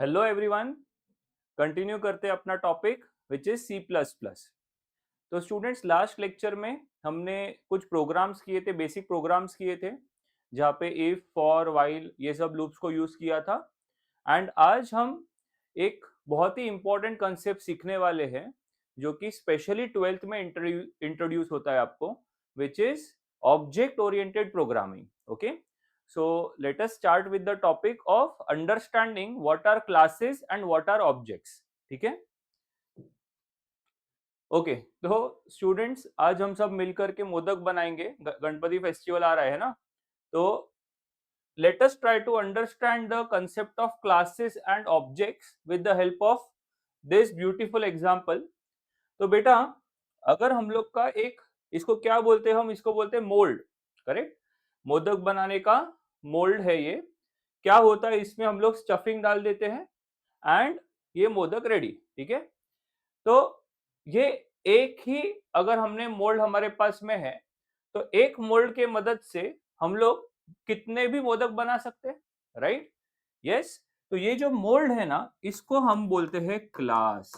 Hello everyone. Continue करते हैं अपना topic which is C plus plus. तो स्टूडेंट्स, लास्ट लेक्चर में हमने कुछ प्रोग्राम्स किए थे, बेसिक प्रोग्राम्स किए थे, जहाँ पे इफ फॉर वाइल ये सब लूप्स को यूज किया था। एंड आज हम एक बहुत ही इंपॉर्टेंट कंसेप्ट सीखने वाले हैं, जो कि स्पेशली ट्वेल्थ में इंट्रोड्यूस होता है आपको, which is object oriented programming. Okay, so let us start with the topic of understanding what are classes and what are objects। ठीक है, ओके। तो स्टूडेंट्स, आज हम सब मिलकर के मोदक बनाएंगे। गणपति फेस्टिवल आ रहा है ना, तो let us try to understand the concept of classes and objects with the help of this beautiful example। तो बेटा, अगर हम लोग का एक, इसको क्या बोलते हैं, हम इसको बोलते हैं मोल्ड। करेक्ट, मोदक बनाने का मोल्ड है ये। क्या होता है, इसमें हम लोग स्टफिंग डाल देते हैं एंड ये मोदक रेडी। ठीक है, तो ये एक ही, अगर हमने मोल्ड हमारे पास में है, तो एक मोल्ड के मदद से हम लोग कितने भी मोदक बना सकते हैं, राइट? यस। तो ये जो मोल्ड है ना, इसको हम बोलते हैं क्लास।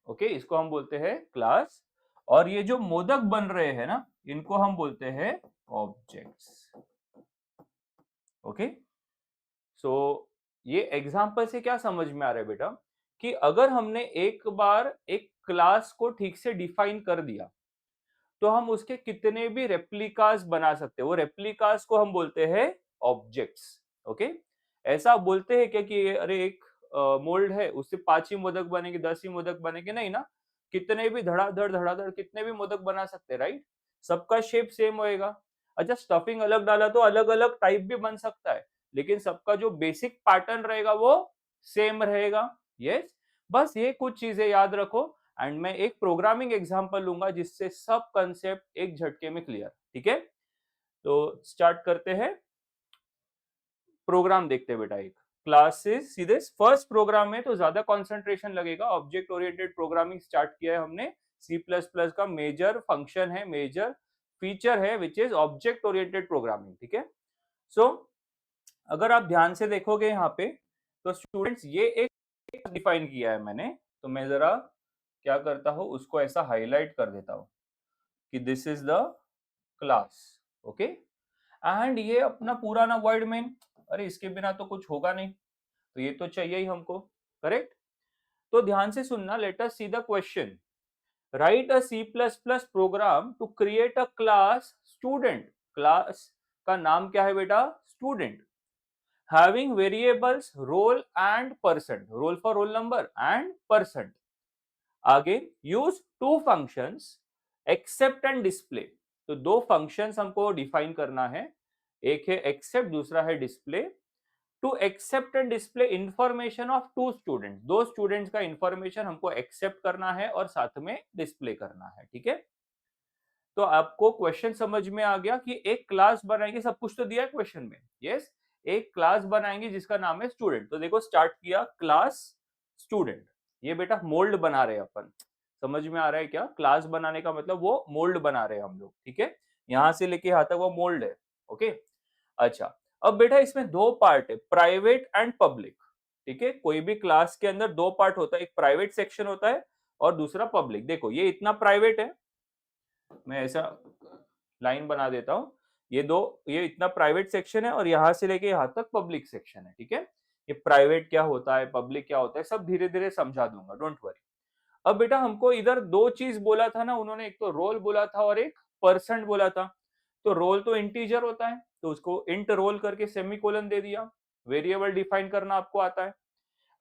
ओके, इसको हम बोलते हैं क्लास। और ये जो मोदक बन रहे हैं ना, इनको हम बोलते हैं ऑब्जेक्ट्स। ओके, सो ये एग्जाम्पल से क्या समझ में आ रहा है बेटा, कि अगर हमने एक बार एक क्लास को ठीक से डिफाइन कर दिया, तो हम उसके कितने भी रेप्लिकास बना सकते हैं। वो रेप्लिकास को हम बोलते हैं ऑब्जेक्ट्स। ओके, ऐसा बोलते हैं क्या कि अरे एक मोल्ड है, उससे 5 ही मोदक बनेंगे, 10 ही मोदक बनेंगे? नहीं ना, कितने भी धड़ाधड़ धड़ाधड़ कितने भी मोदक बना सकते हैं, राइट? सबका शेप सेम होएगा। अच्छा, स्टफिंग अलग डाला तो अलग अलग टाइप भी बन सकता है, लेकिन सबका जो बेसिक पैटर्न रहेगा वो सेम रहेगा। यस, बस ये कुछ चीजें याद रखो। एंड मैं एक प्रोग्रामिंग एग्जांपल लूंगा जिससे सब कंसेप्ट एक झटके में क्लियर। ठीक है, तो स्टार्ट करते हैं। प्रोग्राम देखते हैं बेटा। एक क्लासेस, सीधे फर्स्ट प्रोग्राम में तो ज्यादा कंसंट्रेशन लगेगा। ऑब्जेक्ट ओरिएंटेड प्रोग्रामिंग स्टार्ट किया है हमने। सी प्लस प्लस का मेजर फंक्शन है, मेजर फीचर है, which is object oriented programming. ठीक है, सो अगर आप ध्यान से देखोगे यहाँ पे, तो स्टूडेंट्स ये एक डिफाइन किया है मैंने। तो मैं जरा क्या करता हूँ, उसको ऐसा हाईलाइट कर देता हूँ कि this is the class. Okay, and ये अपना पूरा ना वर्ड मेन, अरे इसके बिना तो कुछ होगा नहीं, तो ये तो चाहिए ही हमको। करेक्ट, तो ध्यान से सुनना। Let us see the question. Right a C plus plus program to create a class student. Class का नाम क्या है बेटा? Student. Having variables roll and percent, roll for roll number and percent. आगे use two functions, accept and display. तो दो functions हमको define करना है, एक है एक्सेप्ट, दूसरा है display. To accept and display information of two students, दो स्टूडेंट्स का इंफॉर्मेशन हमको एक्सेप्ट करना है और साथ में डिस्प्ले करना है। ठीक है, तो आपको क्वेश्चन समझ में आ गया कि एक क्लास बनाएंगे, सब कुछ तो दिया है क्वेश्चन में। यस, एक क्लास बनाएंगे जिसका नाम है स्टूडेंट। तो देखो, स्टार्ट किया क्लास स्टूडेंट। ये बेटा मोल्ड बना रहे हैं अपन। समझ में आ रहा है क्या? क्लास बनाने का मतलब वो मोल्ड बना रहे हैं हम लोग। ठीक है, यहां से लेके यहां तक वो मोल्ड है। ओके, अच्छा, अब बेटा इसमें दो पार्ट है, प्राइवेट एंड पब्लिक। ठीक है, कोई भी क्लास के अंदर दो पार्ट होता है, एक प्राइवेट सेक्शन होता है और दूसरा पब्लिक। देखो ये इतना प्राइवेट है, मैं ऐसा लाइन बना देता हूं। ये दो, ये इतना प्राइवेट सेक्शन है और यहां से लेके यहां तक पब्लिक सेक्शन है। ठीक है, ये प्राइवेट क्या होता है, पब्लिक क्या होता है, सब धीरे धीरे समझा दूंगा, डोंट वरी। अब बेटा हमको इधर दो चीज बोला था ना उन्होंने, एक तो रोल बोला था और एक परसेंट बोला था। तो रोल तो इंटीजर होता है, तो उसको इंट रोल करके सेमीकोलन दे दिया। वेरिएबल डिफाइन करना आपको आता है।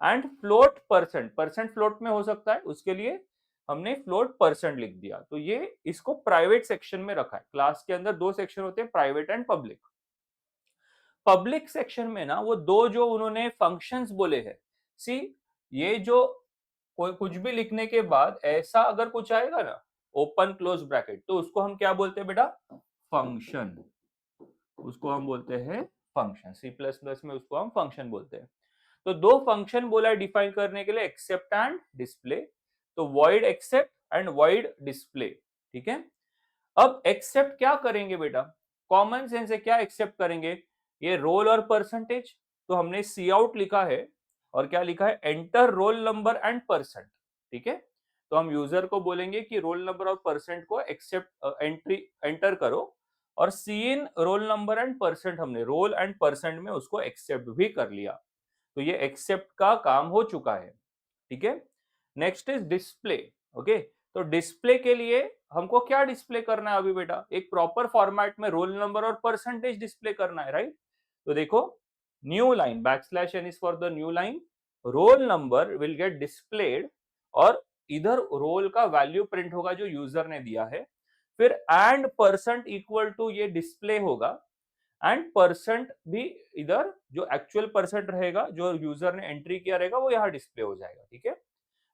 And float percent, percent float में हो सकता है, उसके लिए हमने फ्लोट परसेंट लिख दिया। तो ये इसको प्राइवेट सेक्शन में रखा है। क्लास के अंदर दो सेक्शन होते हैं, private and public. Public section में ना वो दो जो उन्होंने फंक्शंस बोले हैं, सी, ये जो कोई कुछ भी लिखने के बाद ऐसा अगर कुछ आएगा ना, ओपन क्लोज ब्रैकेट, तो उसको हम क्या बोलते हैं बेटा? फंक्शन। उसको हम बोलते हैं फंक्शन। सी प्लस प्लस में उसको हम फंक्शन बोलते हैं। तो दो फंक्शन बोला है डिफाइन करने के लिए, एक्सेप्ट एंड डिस्प्ले। तो void accept and void display. ठीक है, अब एक्सेप्ट क्या करेंगे बेटा? कॉमन सेंस है, क्या एक्सेप्ट करेंगे? ये रोल और परसेंटेज। तो हमने सी आउट लिखा है और क्या लिखा है, enter role number and percent. ठीक है, तो हम यूजर को बोलेंगे कि रोल नंबर और परसेंट को एक्सेप्ट एंट्री एंटर करो, और सी इन रोल नंबर एंड परसेंट हमने रोल एंड परसेंट में उसको एक्सेप्ट भी कर लिया। तो ये एक्सेप्ट का काम हो चुका है। ठीक है, नेक्स्ट इज डिस्प्ले। ओके, तो डिस्प्ले के लिए हमको क्या डिस्प्ले करना है अभी बेटा, एक प्रॉपर फॉर्मेट में रोल नंबर और परसेंटेज डिस्प्ले करना है, राइट। तो देखो, new line backslash n is for the new line, roll number will get displayed, और इधर रोल का वैल्यू प्रिंट होगा जो यूजर ने दिया है, फिर एंड परसेंट इक्वल टू ये डिस्प्ले होगा, एंड परसेंट भी इधर जो एक्चुअल परसेंट रहेगा जो यूजर ने एंट्री किया रहेगा वो यहाँ डिस्प्ले हो जाएगा। ठीक है,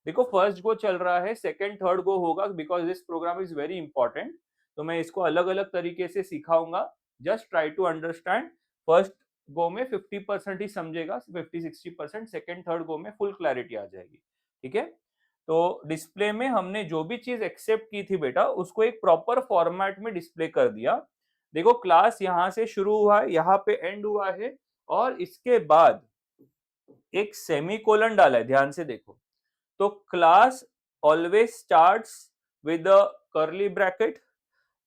देखो फर्स्ट गो चल रहा है, सेकंड थर्ड गो होगा, because this program is very important. तो मैं इसको अलग अलग तरीके से सिखाऊंगा, just try to understand. First go में 50% ही समझेगा, 50-60%, सेकंड थर्ड गो में फुल क्लैरिटी आ जाएगी। ठीक है, तो डिस्प्ले में हमने जो भी चीज एक्सेप्ट की थी बेटा उसको एक प्रॉपर फॉर्मेट में डिस्प्ले कर दिया। देखो क्लास यहां से शुरू हुआ है, यहाँ पे एंड हुआ है, और इसके बाद एक सेमीकोलन डाला है, ध्यान से देखो। तो class always starts with a curly bracket,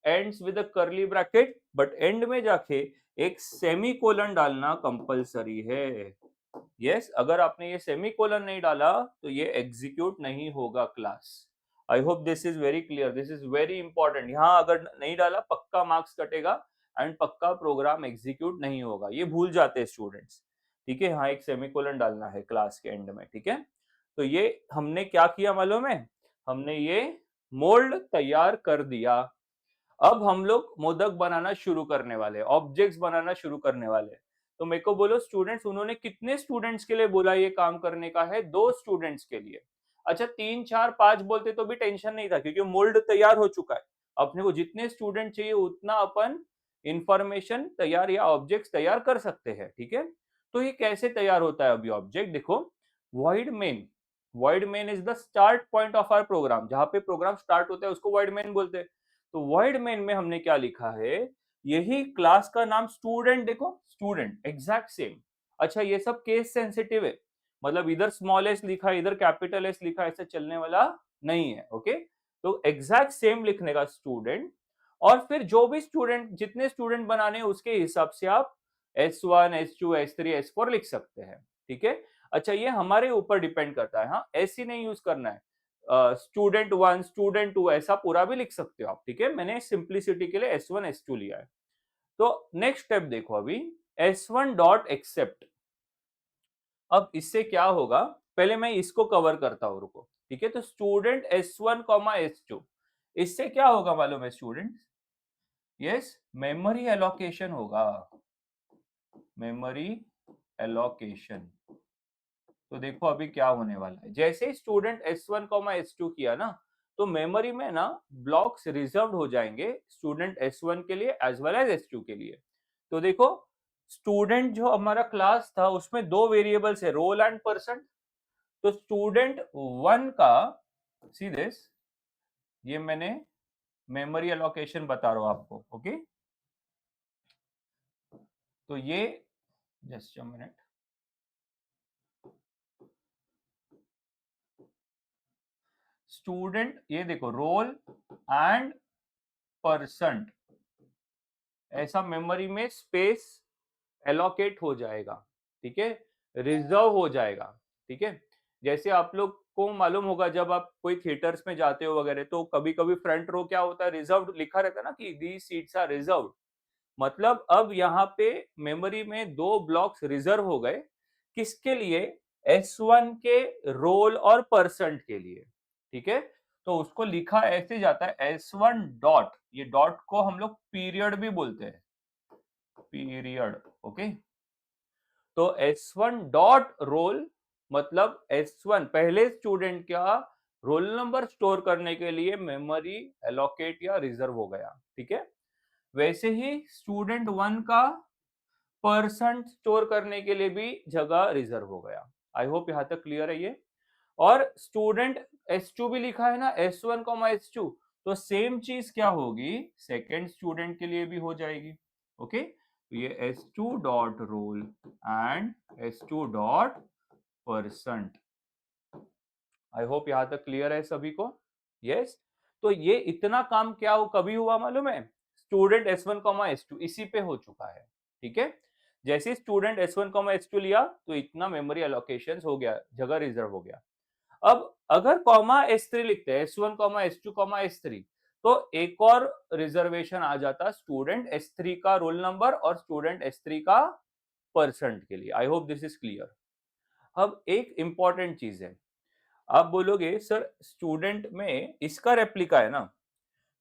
ends with a curly bracket, but and में जाके एक सेमीकोलन डालना कंपलसरी है। यस, अगर आपने ये सेमीकोलन नहीं डाला तो ये एग्जीक्यूट नहीं होगा class. I hope this is very clear, this is very important. यहाँ अगर नहीं डाला पक्का मार्क्स कटेगा एंड पक्का प्रोग्राम एग्जीक्यूट नहीं होगा, ये भूल जाते हैं स्टूडेंट्स। ठीक है, यहाँ एक सेमीकोलन डालना है क्लास के एंड में। ठीक है, तो ये हमने क्या किया मालूम है, हमने ये मोल्ड तैयार कर दिया। अब हम लोग मोदक बनाना शुरू करने वाले हैं, ऑब्जेक्ट्स बनाना शुरू करने वाले हैं। तो मेरे को बोलो स्टूडेंट्स, उन्होंने कितने स्टूडेंट्स के लिए बोला ये काम करने का है, 2 स्टूडेंट्स के लिए। अच्छा 3, 4, 5 बोलते तो भी टेंशन नहीं था, क्योंकि मोल्ड तैयार हो चुका है। अपने को जितने स्टूडेंट चाहिए उतना अपन इंफॉर्मेशन तैयार या ऑब्जेक्ट्स तैयार कर सकते हैं। ठीक है, तो ये कैसे तैयार होता है अभी ऑब्जेक्ट, देखो void main is the start point of our program, जहां पे प्रोग्राम स्टार्ट होता है उसको वॉइड मेन बोलते हैं। तो वॉइड मेन में हमने क्या लिखा है, यही क्लास का नाम स्टूडेंट, देखो स्टूडेंट एग्जैक्ट सेम। अच्छा ये सब केस सेंसिटिव है, मतलब इधर स्मॉल एस लिखा है इधर कैपिटल एस लिखा है, ऐसा चलने वाला नहीं है। ओके, तो एग्जैक्ट सेम लिखने का स्टूडेंट, और फिर जो भी स्टूडेंट, जितने स्टूडेंट बनाने हैं उसके हिसाब से आप S1, S2, S3, S4 लिख सकते हैं। ठीक है, अच्छा ये हमारे ऊपर डिपेंड करता है, हाँ ऐसे नहीं यूज करना है, स्टूडेंट 1, स्टूडेंट 2 ऐसा पूरा भी लिख सकते हो आप। ठीक है, मैंने सिंप्लिसिटी के लिए S1, S2 लिया है। तो नेक्स्ट स्टेप देखो अभी, S1 डॉट एक्सेप्ट। अब इससे क्या होगा, पहले मैं इसको कवर करता हूं, रुको। ठीक है, तो स्टूडेंट S1, S2, इससे क्या होगा मालूम है स्टूडेंट, यस मेमोरी एलोकेशन होगा, मेमोरी एलोकेशन। तो देखो अभी क्या होने वाला है, जैसे स्टूडेंट S1, S2 किया ना, तो मेमोरी में ना ब्लॉक्स रिजर्व हो जाएंगे स्टूडेंट S1 के लिए एज वेल एज S2 के लिए। तो देखो स्टूडेंट जो हमारा क्लास था उसमें 2 वेरिएबल्स है, रोल एंड परसेंट। तो स्टूडेंट 1 का, सी दिस, ये मैंने मेमोरी एलोकेशन बता रहा हूं आपको। ओके, तो ये जस्ट अ मिनट, स्टूडेंट ये देखो रोल एंड परसेंट, ऐसा मेमोरी में स्पेस एलोकेट हो जाएगा। ठीक है, रिजर्व हो जाएगा। ठीक है, जैसे आप लोग को मालूम होगा जब आप कोई थिएटर्स में जाते हो वगैरह, तो कभी कभी फ्रंट रो क्या होता है, रिजर्व लिखा रहता है ना कि दी सीट्स आर रिजर्व। मतलब अब यहाँ पे मेमोरी में 2 ब्लॉक्स रिजर्व हो गए, किसके लिए, S1 के रोल और परसेंट के लिए। ठीक है, तो उसको लिखा ऐसे जाता है S1 डॉट, ये डॉट को हम लोग पीरियड भी बोलते हैं, पीरियड। ओके, तो S1 डॉट रोल, मतलब S1 पहले स्टूडेंट का रोल नंबर स्टोर करने के लिए मेमोरी एलोकेट या रिजर्व हो गया। ठीक है, वैसे ही स्टूडेंट 1 का परसेंट स्टोर करने के लिए भी जगह रिजर्व हो गया। आई होप यहां तक क्लियर है ये। और स्टूडेंट S2 भी लिखा है ना, S1, S2, तो सेम चीज क्या होगी, सेकेंड स्टूडेंट के लिए भी हो जाएगी। ओके, तो ये S2 dot roll and S2 dot percent. I hope यहां तक क्लियर है सभी को। यस तो ये इतना काम क्या कभी हुआ मालूम है, स्टूडेंट S1 S2 इसी पे हो चुका है। ठीक है, जैसे स्टूडेंट S1 S2 लिया तो इतना मेमोरी एलोकेशन हो गया, जगह रिजर्व हो गया। अब अगर कॉमा S3 लिखते हैं, S1 S2 S3, तो एक और रिजर्वेशन आ जाता स्टूडेंट S3 का रोल नंबर और स्टूडेंट S3 का परसेंट के लिए। आई होप दिस इज क्लियर। अब एक इंपॉर्टेंट चीज है, आप बोलोगे सर स्टूडेंट में इसका रेप्लिका है ना,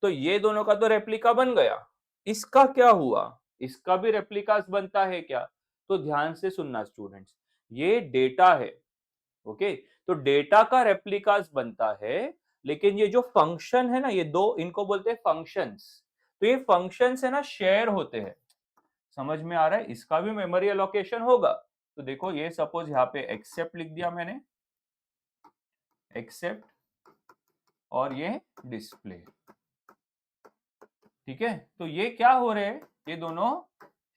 तो ये दोनों का तो रेप्लिका बन गया, इसका क्या हुआ, इसका भी रेप्लिका बनता है क्या? तो ध्यान से सुनना स्टूडेंट्स, ये डेटा है। ओके, तो डेटा का रेप्लिकास बनता है, लेकिन ये जो फंक्शन है ना, ये दो इनको बोलते हैं फंक्शंस। तो ये फंक्शंस है ना शेयर होते हैं। समझ में आ रहा है, इसका भी मेमोरी एलोकेशन होगा। तो देखो ये सपोज यहाँ पे एक्सेप्ट लिख दिया मैंने, एक्सेप्ट, और ये डिस्प्ले। ठीक है, तो ये क्या हो रहे हैं, ये दोनों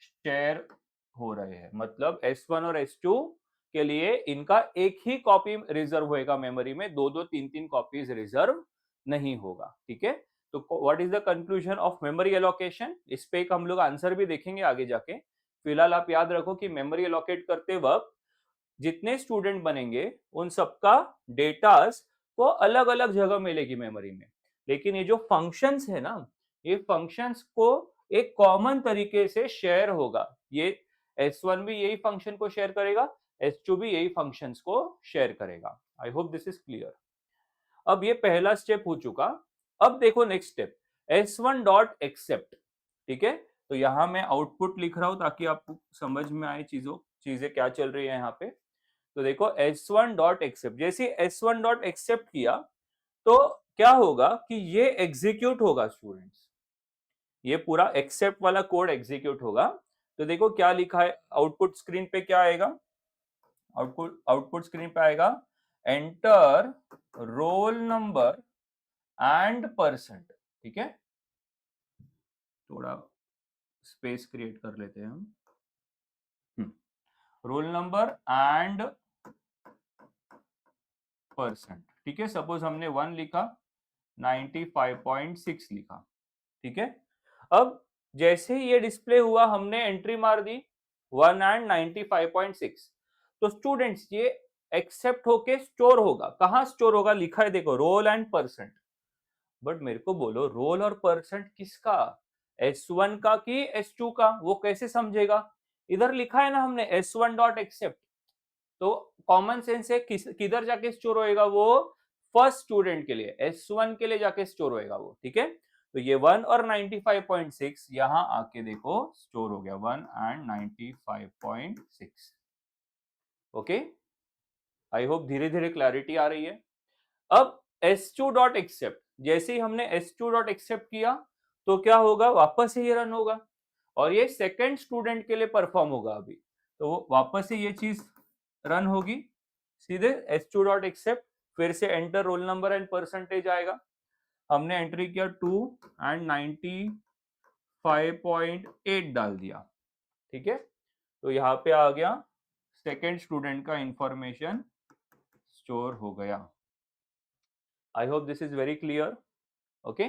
शेयर हो रहे हैं, मतलब S1 और S2 के लिए इनका एक ही कॉपी रिजर्व होएगा मेमोरी में, दो दो तीन तीन कॉपीज रिजर्व नहीं होगा। ठीक है, तो what is the conclusion of memory allocation, इस पे एक हम लोग आंसर भी देखेंगे आगे जाके। फिलहाल आप याद रखो कि मेमोरी एलोकेट करते वक्त जितने स्टूडेंट बनेंगे उन सबका डेटास को अलग अलग जगह मिलेगी मेमोरी में, लेकिन ये जो फंक्शंस है ना, ये फंक्शंस को एक कॉमन तरीके से शेयर होगा। ये S1 भी यही फंक्शन को शेयर करेगा, S2 भी यही फंक्शंस को शेयर करेगा। आई होप दिस इज क्लियर। अब ये पहला स्टेप हो चुका। अब देखो next step, S1 dot accept. ठीक है, तो यहां मैं आउटपुट लिख रहा हूं ताकि आपको समझ में आए चीजें क्या चल रही है यहाँ पे। तो देखो S1 डॉट एक्सेप्ट, जैसे S1 डॉट एक्सेप्ट किया तो क्या होगा कि ये एग्जीक्यूट होगा स्टूडेंट्स, ये पूरा एक्सेप्ट वाला कोड एग्जीक्यूट होगा। तो देखो क्या लिखा है आउटपुट स्क्रीन पे, क्या आएगा, आउटपुट स्क्रीन पे आएगा enter role number and percent. ठीक है, थोड़ा स्पेस क्रिएट कर लेते हैं हम। Role number and percent. ठीक है, सपोज हमने 1 लिखा, 95.6 लिखा। ठीक है, अब जैसे ही ये डिस्प्ले हुआ हमने एंट्री मार दी 1 एंड 95.6, तो स्टूडेंट्स ये एक्सेप्ट होके स्टोर होगा। कहां स्टोर होगा, लिखा है देखो रोल एंड परसेंट। बट मेरे को बोलो रोल और परसेंट किसका, S1 का कि S2 का, वो कैसे समझेगा? इधर लिखा है ना हमने S1 डॉट एक्सेप्ट, तो कॉमन सेंस है किधर जाके स्टोर होएगा वो, फर्स्ट स्टूडेंट के लिए S1 के लिए जाके स्टोर होएगा वो। ठीक है, तो ये 1 और 95.6 यहां आके देखो स्टोर हो गया, 1 एंड 95.6। ओके, आई होप धीरे धीरे क्लैरिटी आ रही है। अब S2 डॉट एक्सेप्ट, जैसे ही हमने S2 डॉट एक्सेप्ट किया तो क्या होगा, वापस से ये रन होगा और ये सेकंड स्टूडेंट के लिए परफॉर्म होगा अभी, तो वापस से ये चीज रन होगी। सीधे S2 डॉट एक्सेप्ट, फिर से enter role number and percentage आएगा, हमने एंट्री किया 2 एंड 95.8 डाल दिया। ठीक है, तो यहाँ पे आ गया सेकेंड स्टूडेंट का इंफॉर्मेशन स्टोर हो गया। I hope this is very clear. Okay,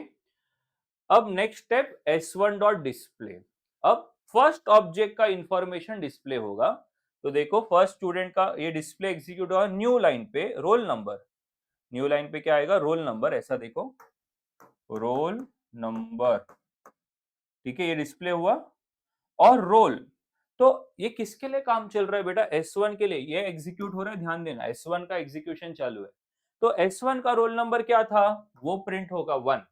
अब next step S1 dot display. अब फर्स्ट ऑब्जेक्ट का इंफॉर्मेशन डिस्प्ले होगा, तो देखो फर्स्ट स्टूडेंट का ये डिस्प्ले एग्जीक्यूट होगा न्यू लाइन पे रोल नंबर, न्यू लाइन पे क्या आएगा, रोल नंबर, ऐसा देखो रोल नंबर। ठीक है, ये डिस्प्ले हुआ और रोल, तो ये किसके लिए काम चल रहा है बेटा, S1 के लिए ये एग्जीक्यूट हो रहा है, ध्यान देना S1 का एग्जीक्यूशन चालू है। तो S1 का रोल नंबर क्या था, वो प्रिंट होगा 1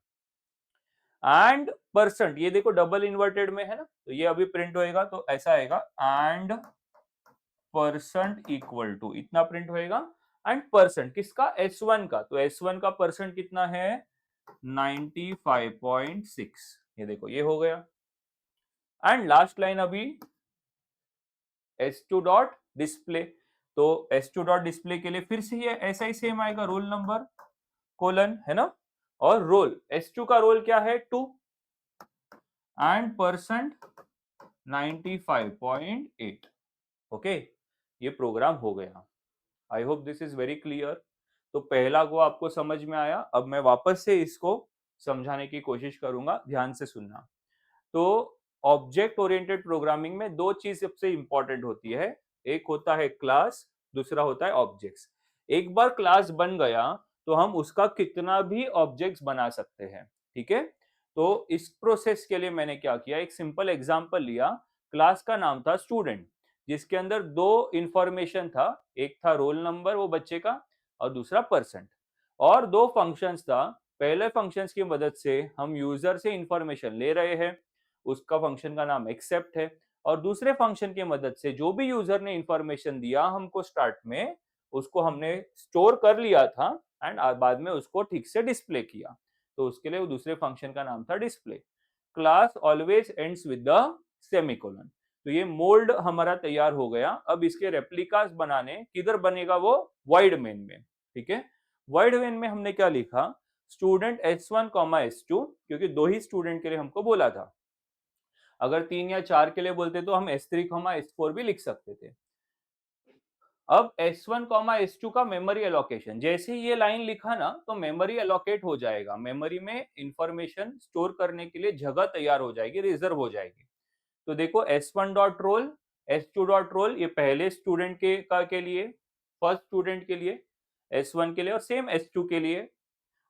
एंड परसेंट, ये देखो डबल इन्वर्टेड में है ना, तो ये अभी प्रिंट होएगा, तो ऐसा आएगा एंड परसेंट इक्वल टू इतना प्रिंट होएगा। एंड परसेंट किसका, S1 का, तो S1 का परसेंट कितना है 95.6, ये देखो ये हो गया। एंड लास्ट लाइन अभी S2 डॉट डिस्प्ले, तो S2 डॉट डिस्प्ले के लिए फिर से ये ऐसा ही सेम आएगा, रोल नंबर कोलन, है ना, और रोल S2 का रोल क्या है 2 एंड परसेंट 95.8। ओके, ये प्रोग्राम हो गया। I hope this is very clear. तो पहला गो आपको समझ में आया। अब मैं वापस से इसको समझाने की कोशिश करूंगा, ध्यान से सुनना। तो ऑब्जेक्ट ओरिएंटेड प्रोग्रामिंग में दो चीज सबसे इंपॉर्टेंट होती है। एक होता है क्लास, दूसरा होता है ऑब्जेक्ट्स। एक बार क्लास बन गया तो हम उसका कितना भी ऑब्जेक्ट्स बना सकते हैं। ठीक है, तो इस प्रोसेस के लिए मैंने क्या किया, एक सिंपल एग्जांपल लिया। क्लास का नाम था स्टूडेंट, जिसके अंदर दो इंफॉर्मेशन था, एक था रोल नंबर वो बच्चे का और दूसरा परसेंट। और दो फंक्शंस था। पहले फंक्शंस की मदद से हम यूजर से इंफॉर्मेशन ले रहे हैं, उसका फंक्शन का नाम एक्सेप्ट है। और दूसरे फंक्शन की मदद से जो भी यूजर ने इंफॉर्मेशन दिया हमको स्टार्ट में, उसको हमने स्टोर कर लिया था एंड बाद में उसको ठीक से डिस्प्ले किया। तो उसके लिए वो दूसरे फंक्शन का नाम था display. Class always ends with the semicolon. तो ये मोल्ड हमारा तैयार हो गया। अब इसके रेप्लिकास बनाने किधर बनेगा, वो वॉइड मेन में। ठीक है, वॉइड मेन में हमने क्या लिखा, स्टूडेंट S1 S2, क्योंकि दो ही स्टूडेंट के लिए हमको बोला था। अगर 3 या 4 के लिए बोलते तो हम S3 S4 भी लिख सकते थे। अब S1 S2 का मेमोरी एलोकेशन, जैसे ही ये लाइन लिखा ना तो मेमोरी एलोकेट हो जाएगा, मेमोरी में इंफॉर्मेशन स्टोर करने के लिए जगह तैयार हो जाएगी, रिजर्व हो जाएगी। तो देखो S1 dot roll, S2 dot roll, ये पहले स्टूडेंट के लिए, फर्स्ट स्टूडेंट के लिए S1 के लिए, और सेम S2 के लिए।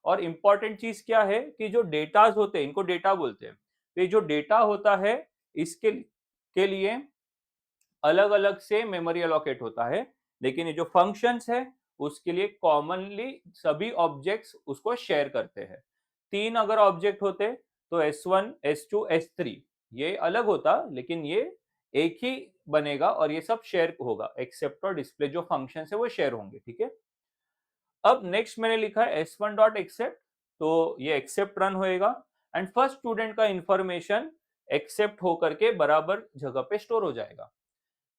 और इंपॉर्टेंट चीज क्या है कि जो डेटाज होते हैं, इनको डेटा बोलते हैं। तो ये जो डेटा होता है इसके के लिए अलग अलग से मेमोरी अलोकेट होता है, लेकिन ये जो फंक्शंस है उसके लिए कॉमनली सभी ऑब्जेक्ट्स उसको शेयर करते हैं। 3 अगर ऑब्जेक्ट होते तो S1 S2 S3 ये अलग होता, लेकिन ये एक ही बनेगा और ये सब शेयर होगा, एक्सेप्ट और डिस्प्ले जो फंक्शन है वो शेयर होंगे। ठीक है, अब नेक्स्ट मैंने लिखा है S1 डॉट एक्सेप्ट, तो ये एक्सेप्ट रन होएगा एंड फर्स्ट स्टूडेंट का इंफॉर्मेशन एक्सेप्ट होकर के बराबर जगह पे स्टोर हो जाएगा।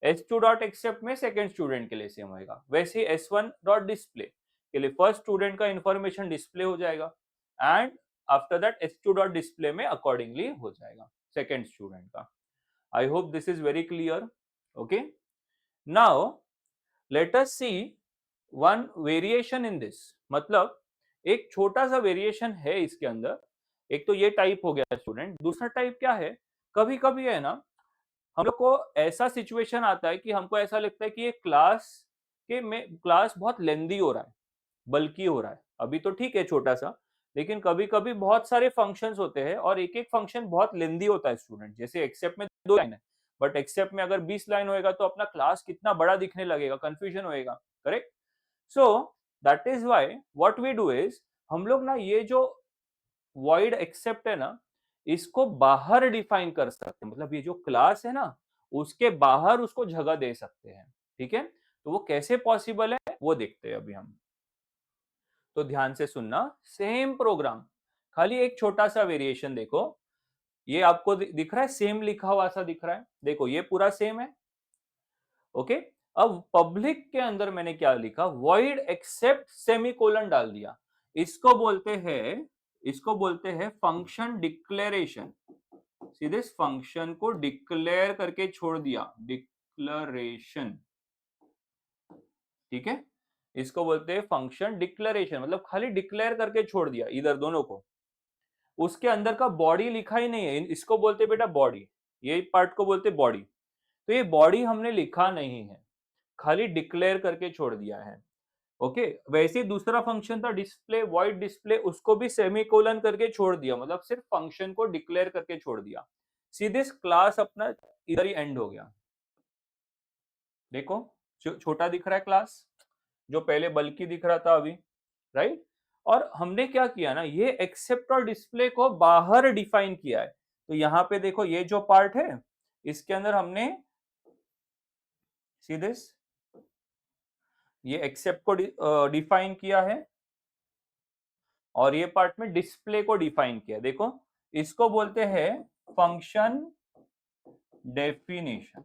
S2 डॉट एक्सेप्ट में सेकंड स्टूडेंट के लिए सेम होएगा। वैसे ही S1 डॉट डिस्प्ले के लिए फर्स्ट स्टूडेंट का इंफॉर्मेशन डिस्प्ले हो जाएगा and after that S2 dot display में अकॉर्डिंगली हो जाएगा सेकंड स्टूडेंट का। I hope this is very clear. Okay, now let us see one variation in this. मतलब एक छोटा सा वेरिएशन है इसके अंदर। एक तो ये टाइप हो गया स्टूडेंट, दूसरा टाइप क्या है, कभी कभी है ना हम लोग को ऐसा सिचुएशन आता है कि हमको ऐसा लगता है कि ये क्लास बहुत लेंदी हो रहा है, बल्कि हो रहा है। अभी तो ठीक है छोटा सा, लेकिन कभी कभी बहुत सारे फंक्शंस होते हैं और एक एक फंक्शन बहुत लेंदी होता है स्टूडेंट। जैसे एक्सेप्ट में 2 लाइन है, बट एक्सेप्ट में अगर 20 लाइन होएगा तो अपना क्लास कितना बड़ा दिखने लगेगा, कंफ्यूजन होएगा। Correct, so that is why what we do is, हम लोग ना ये जो वॉइड एक्सेप्ट है ना, इसको बाहर डिफाइन कर सकते हैं। मतलब ये जो क्लास है ना उसके बाहर उसको जगह दे सकते हैं। ठीक है, तो वो कैसे पॉसिबल है वो देखते हैं अभी हम। तो ध्यान से सुनना, सेम प्रोग्राम, खाली एक छोटा सा वेरिएशन देखो। ये आपको दिख रहा है, सेम लिखा हुआ सा दिख रहा है, देखो ये पूरा सेम है। ओके, अब पब्लिक के अंदर मैंने क्या लिखा, वॉइड एक्सेप्ट सेमीकोलन डाल दिया। इसको बोलते हैं, इसको बोलते हैं फंक्शन डिक्लेरेशन। सीधे इस फंक्शन को डिक्लेयर करके छोड़ दिया, डिक्लेरेशन। ठीक है, इसको बोलते हैं फंक्शन डिक्लेरेशन, मतलब खाली डिक्लेयर करके छोड़ दिया इधर दोनों को। उसके अंदर का बॉडी लिखा ही नहीं है, इसको बोलते बेटा बॉडी, ये पार्ट को बोलते बॉडी। तो ये बॉडी हमने लिखा नहीं है, खाली डिक्लेयर करके छोड़ दिया है। ओके, वैसे ही दूसरा फंक्शन था डिस्प्ले, वॉइड डिस्प्ले, उसको भी सेमीकोलन करके छोड़ दिया, मतलब सिर्फ फंक्शन को डिक्लेयर करके छोड़ दिया। सीधे क्लास अपना इधर ही एंड हो गया। देखो छोटा दिख रहा है क्लास, जो पहले बल्कि दिख रहा था अभी, राइट। और हमने क्या किया ना, ये एक्सेप्ट और डिस्प्ले को बाहर डिफाइन किया है। तो यहाँ पे देखो ये जो पार्ट है इसके अंदर हमने सीधे ये एक्सेप्ट को डिफाइन किया है और ये पार्ट में डिस्प्ले को डिफाइन किया। देखो इसको बोलते हैं फंक्शन डेफिनेशन,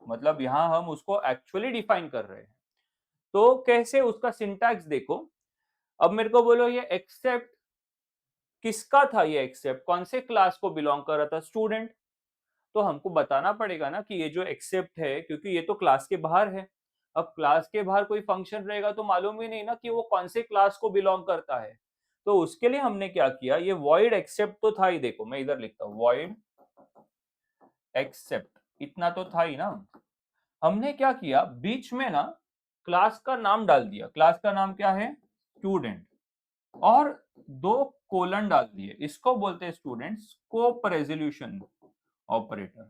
मतलब यहां हम उसको एक्चुअली डिफाइन कर रहे हैं। तो कैसे, उसका सिंटैक्स देखो। अब मेरे को बोलो ये एक्सेप्ट किसका था, ये एक्सेप्ट कौन से क्लास को बिलोंग कर रहा था, स्टूडेंट। तो हमको बताना पड़ेगा ना कि ये जो एक्सेप्ट है, क्योंकि ये तो क्लास के बाहर है। अब क्लास के बाहर कोई फंक्शन रहेगा तो मालूम ही नहीं ना कि वो कौन से क्लास को बिलोंग करता है। तो उसके लिए हमने क्या किया, ये वॉइड एक्सेप्ट तो था ही, देखो मैं इधर लिखता हूँ वॉइड एक्सेप्ट, इतना तो था ही ना। हमने क्या किया, बीच में ना क्लास का नाम डाल दिया। क्लास का नाम क्या है, स्टूडेंट, और दो कोलन डाल दिए। इसको बोलते हैं स्टूडेंट स्कोप रेजोल्यूशन ऑपरेटर।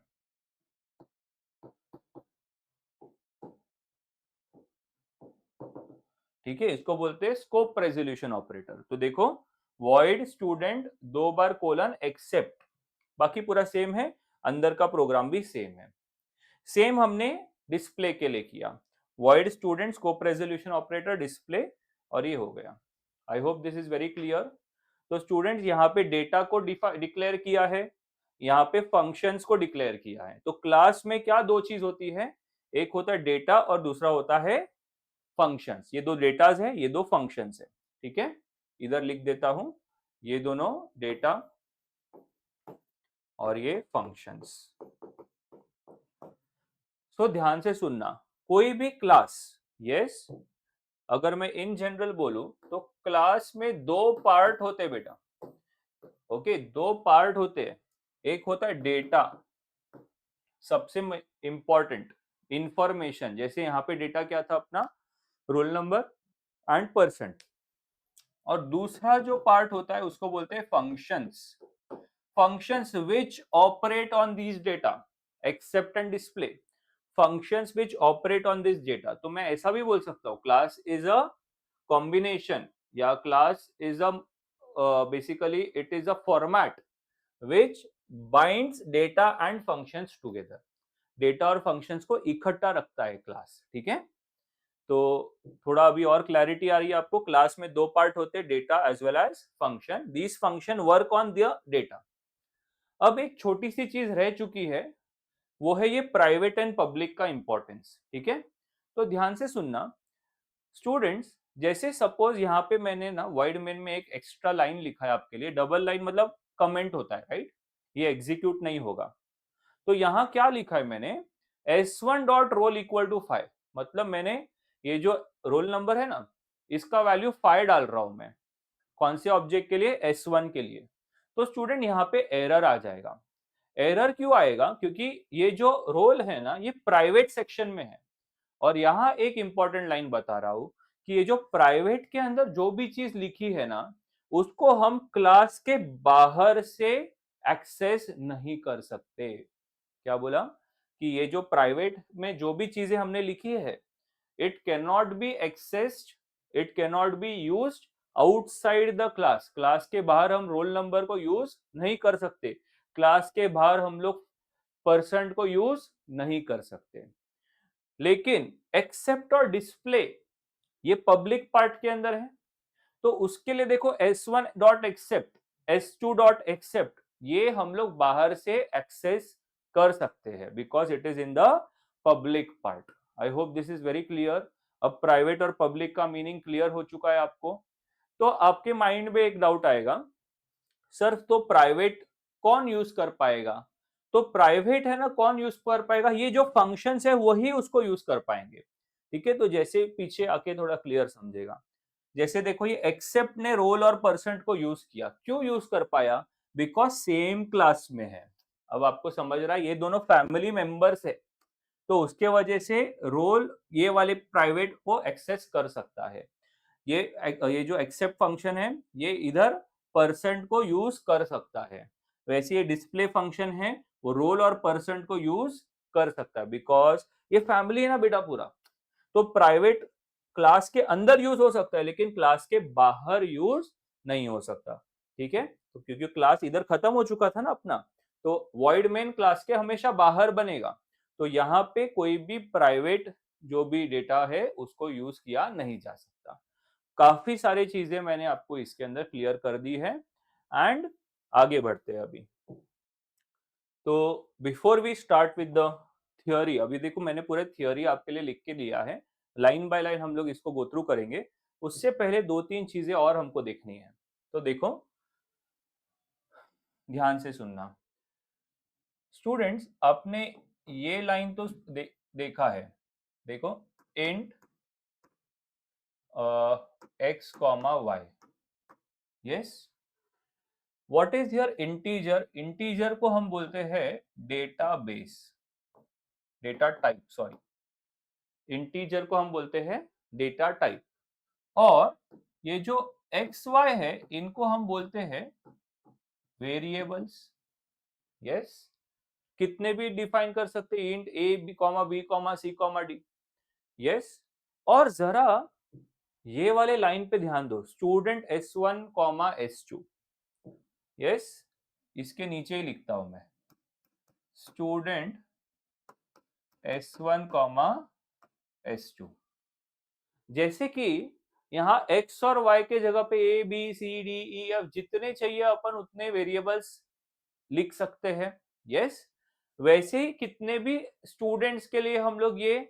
ठीक है, इसको बोलते हैं स्कोप रेजोल्यूशन ऑपरेटर। तो देखो वॉइड स्टूडेंट दो बार कोलन एक्सेप्ट, बाकी पूरा सेम है, अंदर का प्रोग्राम भी सेम है। सेम हमने डिस्प्ले के लिए किया, void student scope resolution operator display, और ये हो गया। I hope this is very clear. तो स्टूडेंट्स यहाँ पे डेटा को डिक्लेयर किया है, यहाँ पे फंक्शंस को डिक्लेयर किया है। तो क्लास में क्या दो चीज होती है, एक होता है डेटा और दूसरा होता है फंक्शंस। ये दो डेटाज है, ये दो फंक्शंस है। ठीक है, इधर लिख देता हूं, ये दोनों डेटा और ये फंक्शंस। सो ध्यान से सुनना, कोई भी क्लास, यस, अगर मैं इन जनरल बोलूं तो क्लास में दो पार्ट होते बेटा। ओके, दो पार्ट होते हैं। एक होता है डेटा, सबसे इंपॉर्टेंट इंफॉर्मेशन, जैसे यहाँ पे डेटा क्या था अपना, रोल नंबर एंड परसेंट। और दूसरा जो पार्ट होता है उसको बोलते हैं functions. Functions which operate on this data, accept and display, functions which operate on this data. तो मैं ऐसा भी बोल सकता हूँ, क्लास इज अ कॉम्बिनेशन, या class is a basically it is a format which binds data and functions together. Data और functions को इकट्ठा रखता है क्लास। ठीक है, तो थोड़ा अभी और क्लैरिटी आ रही है आपको। क्लास में दो पार्ट होते हैं, data as well as function. These function work on the data. अब एक छोटी सी चीज रह चुकी है, वो है ये प्राइवेट एंड पब्लिक का इंपॉर्टेंस। ठीक है, तो ध्यान से सुनना स्टूडेंट्स। जैसे सपोज यहाँ पे मैंने ना वाइड मेन में एक एक्स्ट्रा लाइन लिखा है आपके लिए, डबल लाइन मतलब कमेंट होता है, राइट, ये एग्जीक्यूट नहीं होगा। तो यहाँ क्या लिखा है मैंने, s1 dot roll equal to 5, मतलब मैंने ये जो रोल नंबर है ना, इसका वैल्यू 5 डाल रहा हूं मैं। कौन से ऑब्जेक्ट के लिए, s1 के लिए। तो स्टूडेंट यहाँ पे एरर आ जाएगा। एरर क्यों आएगा, क्योंकि ये जो रोल है ना ये प्राइवेट सेक्शन में है। और यहाँ एक इंपॉर्टेंट लाइन बता रहा हूं कि ये जो प्राइवेट के अंदर जो भी चीज लिखी है ना, उसको हम क्लास के बाहर से एक्सेस नहीं कर सकते। क्या बोला, कि ये जो प्राइवेट में जो भी चीजें हमने लिखी है, it can not be accessed, it can not be used outside the class. Class के बाहर हम रोल नंबर को यूज नहीं कर सकते, क्लास के बाहर हम लोग परसेंट को यूज नहीं कर सकते। लेकिन एक्सेप्ट और डिस्प्ले ये पब्लिक पार्ट के अंदर है। तो उसके लिए देखो s1 dot accept, s2 dot accept, ये हम लोग बाहर से एक्सेस कर सकते हैं, because it is in the public part. I hope this is very clear. अब प्राइवेट और पब्लिक का मीनिंग क्लियर हो चुका है आपको। तो आपके माइंड में एक डाउट आएगा, सर तो प्राइवेट कौन यूज कर पाएगा। तो प्राइवेट है ना, कौन यूज कर पाएगा, ये जो फंक्शंस है वही उसको यूज कर पाएंगे। ठीक है, तो जैसे पीछे आके थोड़ा क्लियर समझेगा। जैसे देखो ये एक्सेप्ट ने रोल और परसेंट को यूज किया, क्यों यूज कर पाया, बिकॉज सेम क्लास में है। अब आपको समझ रहा है, ये दोनों फैमिली मेंबर्स है, तो उसके वजह से रोल ये वाले प्राइवेट को एक्सेस कर सकता है। ये जो एक्सेप्ट फंक्शन है ये इधर परसेंट को यूज कर सकता है। वैसे ये डिस्प्ले फंक्शन है, वो रोल और परसेंट को यूज कर सकता है, बिकॉज ये फैमिली है ना बेटा पूरा। तो प्राइवेट क्लास के अंदर यूज हो सकता है, लेकिन क्लास के बाहर यूज नहीं हो सकता। ठीक है, तो क्योंकि क्लास इधर खत्म हो चुका था ना अपना, तो वॉइड मेन क्लास के हमेशा बाहर बनेगा। तो यहाँ पे कोई भी प्राइवेट जो भी डेटा है उसको यूज किया नहीं जा सकता। काफी सारी चीजें मैंने आपको इसके अंदर क्लियर कर दी है। एंड आगे बढ़ते हैं अभी। तो before we start with the theory, अभी देखो मैंने पूरे थियोरी आपके लिए लिख के दिया है, लाइन बाय लाइन हम लोग इसको गो थ्रू करेंगे। उससे पहले दो तीन चीजें और हमको देखनी है। तो देखो ध्यान से सुनना स्टूडेंट्स आपने ये लाइन तो देखा है, देखो int x comma y, yes. What is your integer? Integer को हम बोलते हैं data base, data type, sorry, integer को हम बोलते हैं डेटा टाइप। और ये जो एक्स वाई है इनको हम बोलते हैं वेरिएबल्स, यस। कितने भी डिफाइन कर सकते हैं, int a b comma b comma c comma d, yes. और जरा ये वाले लाइन पे ध्यान दो, student S1 comma S2, yes. इसके नीचे ही लिखता हूं मैं, स्टूडेंट S1 कॉमा S2। जैसे कि यहाँ x और y के जगह पे a b c d e f जितने चाहिए अपन उतने वेरिएबल्स लिख सकते हैं, यस। वैसे ही कितने भी स्टूडेंट्स के लिए हम लोग ये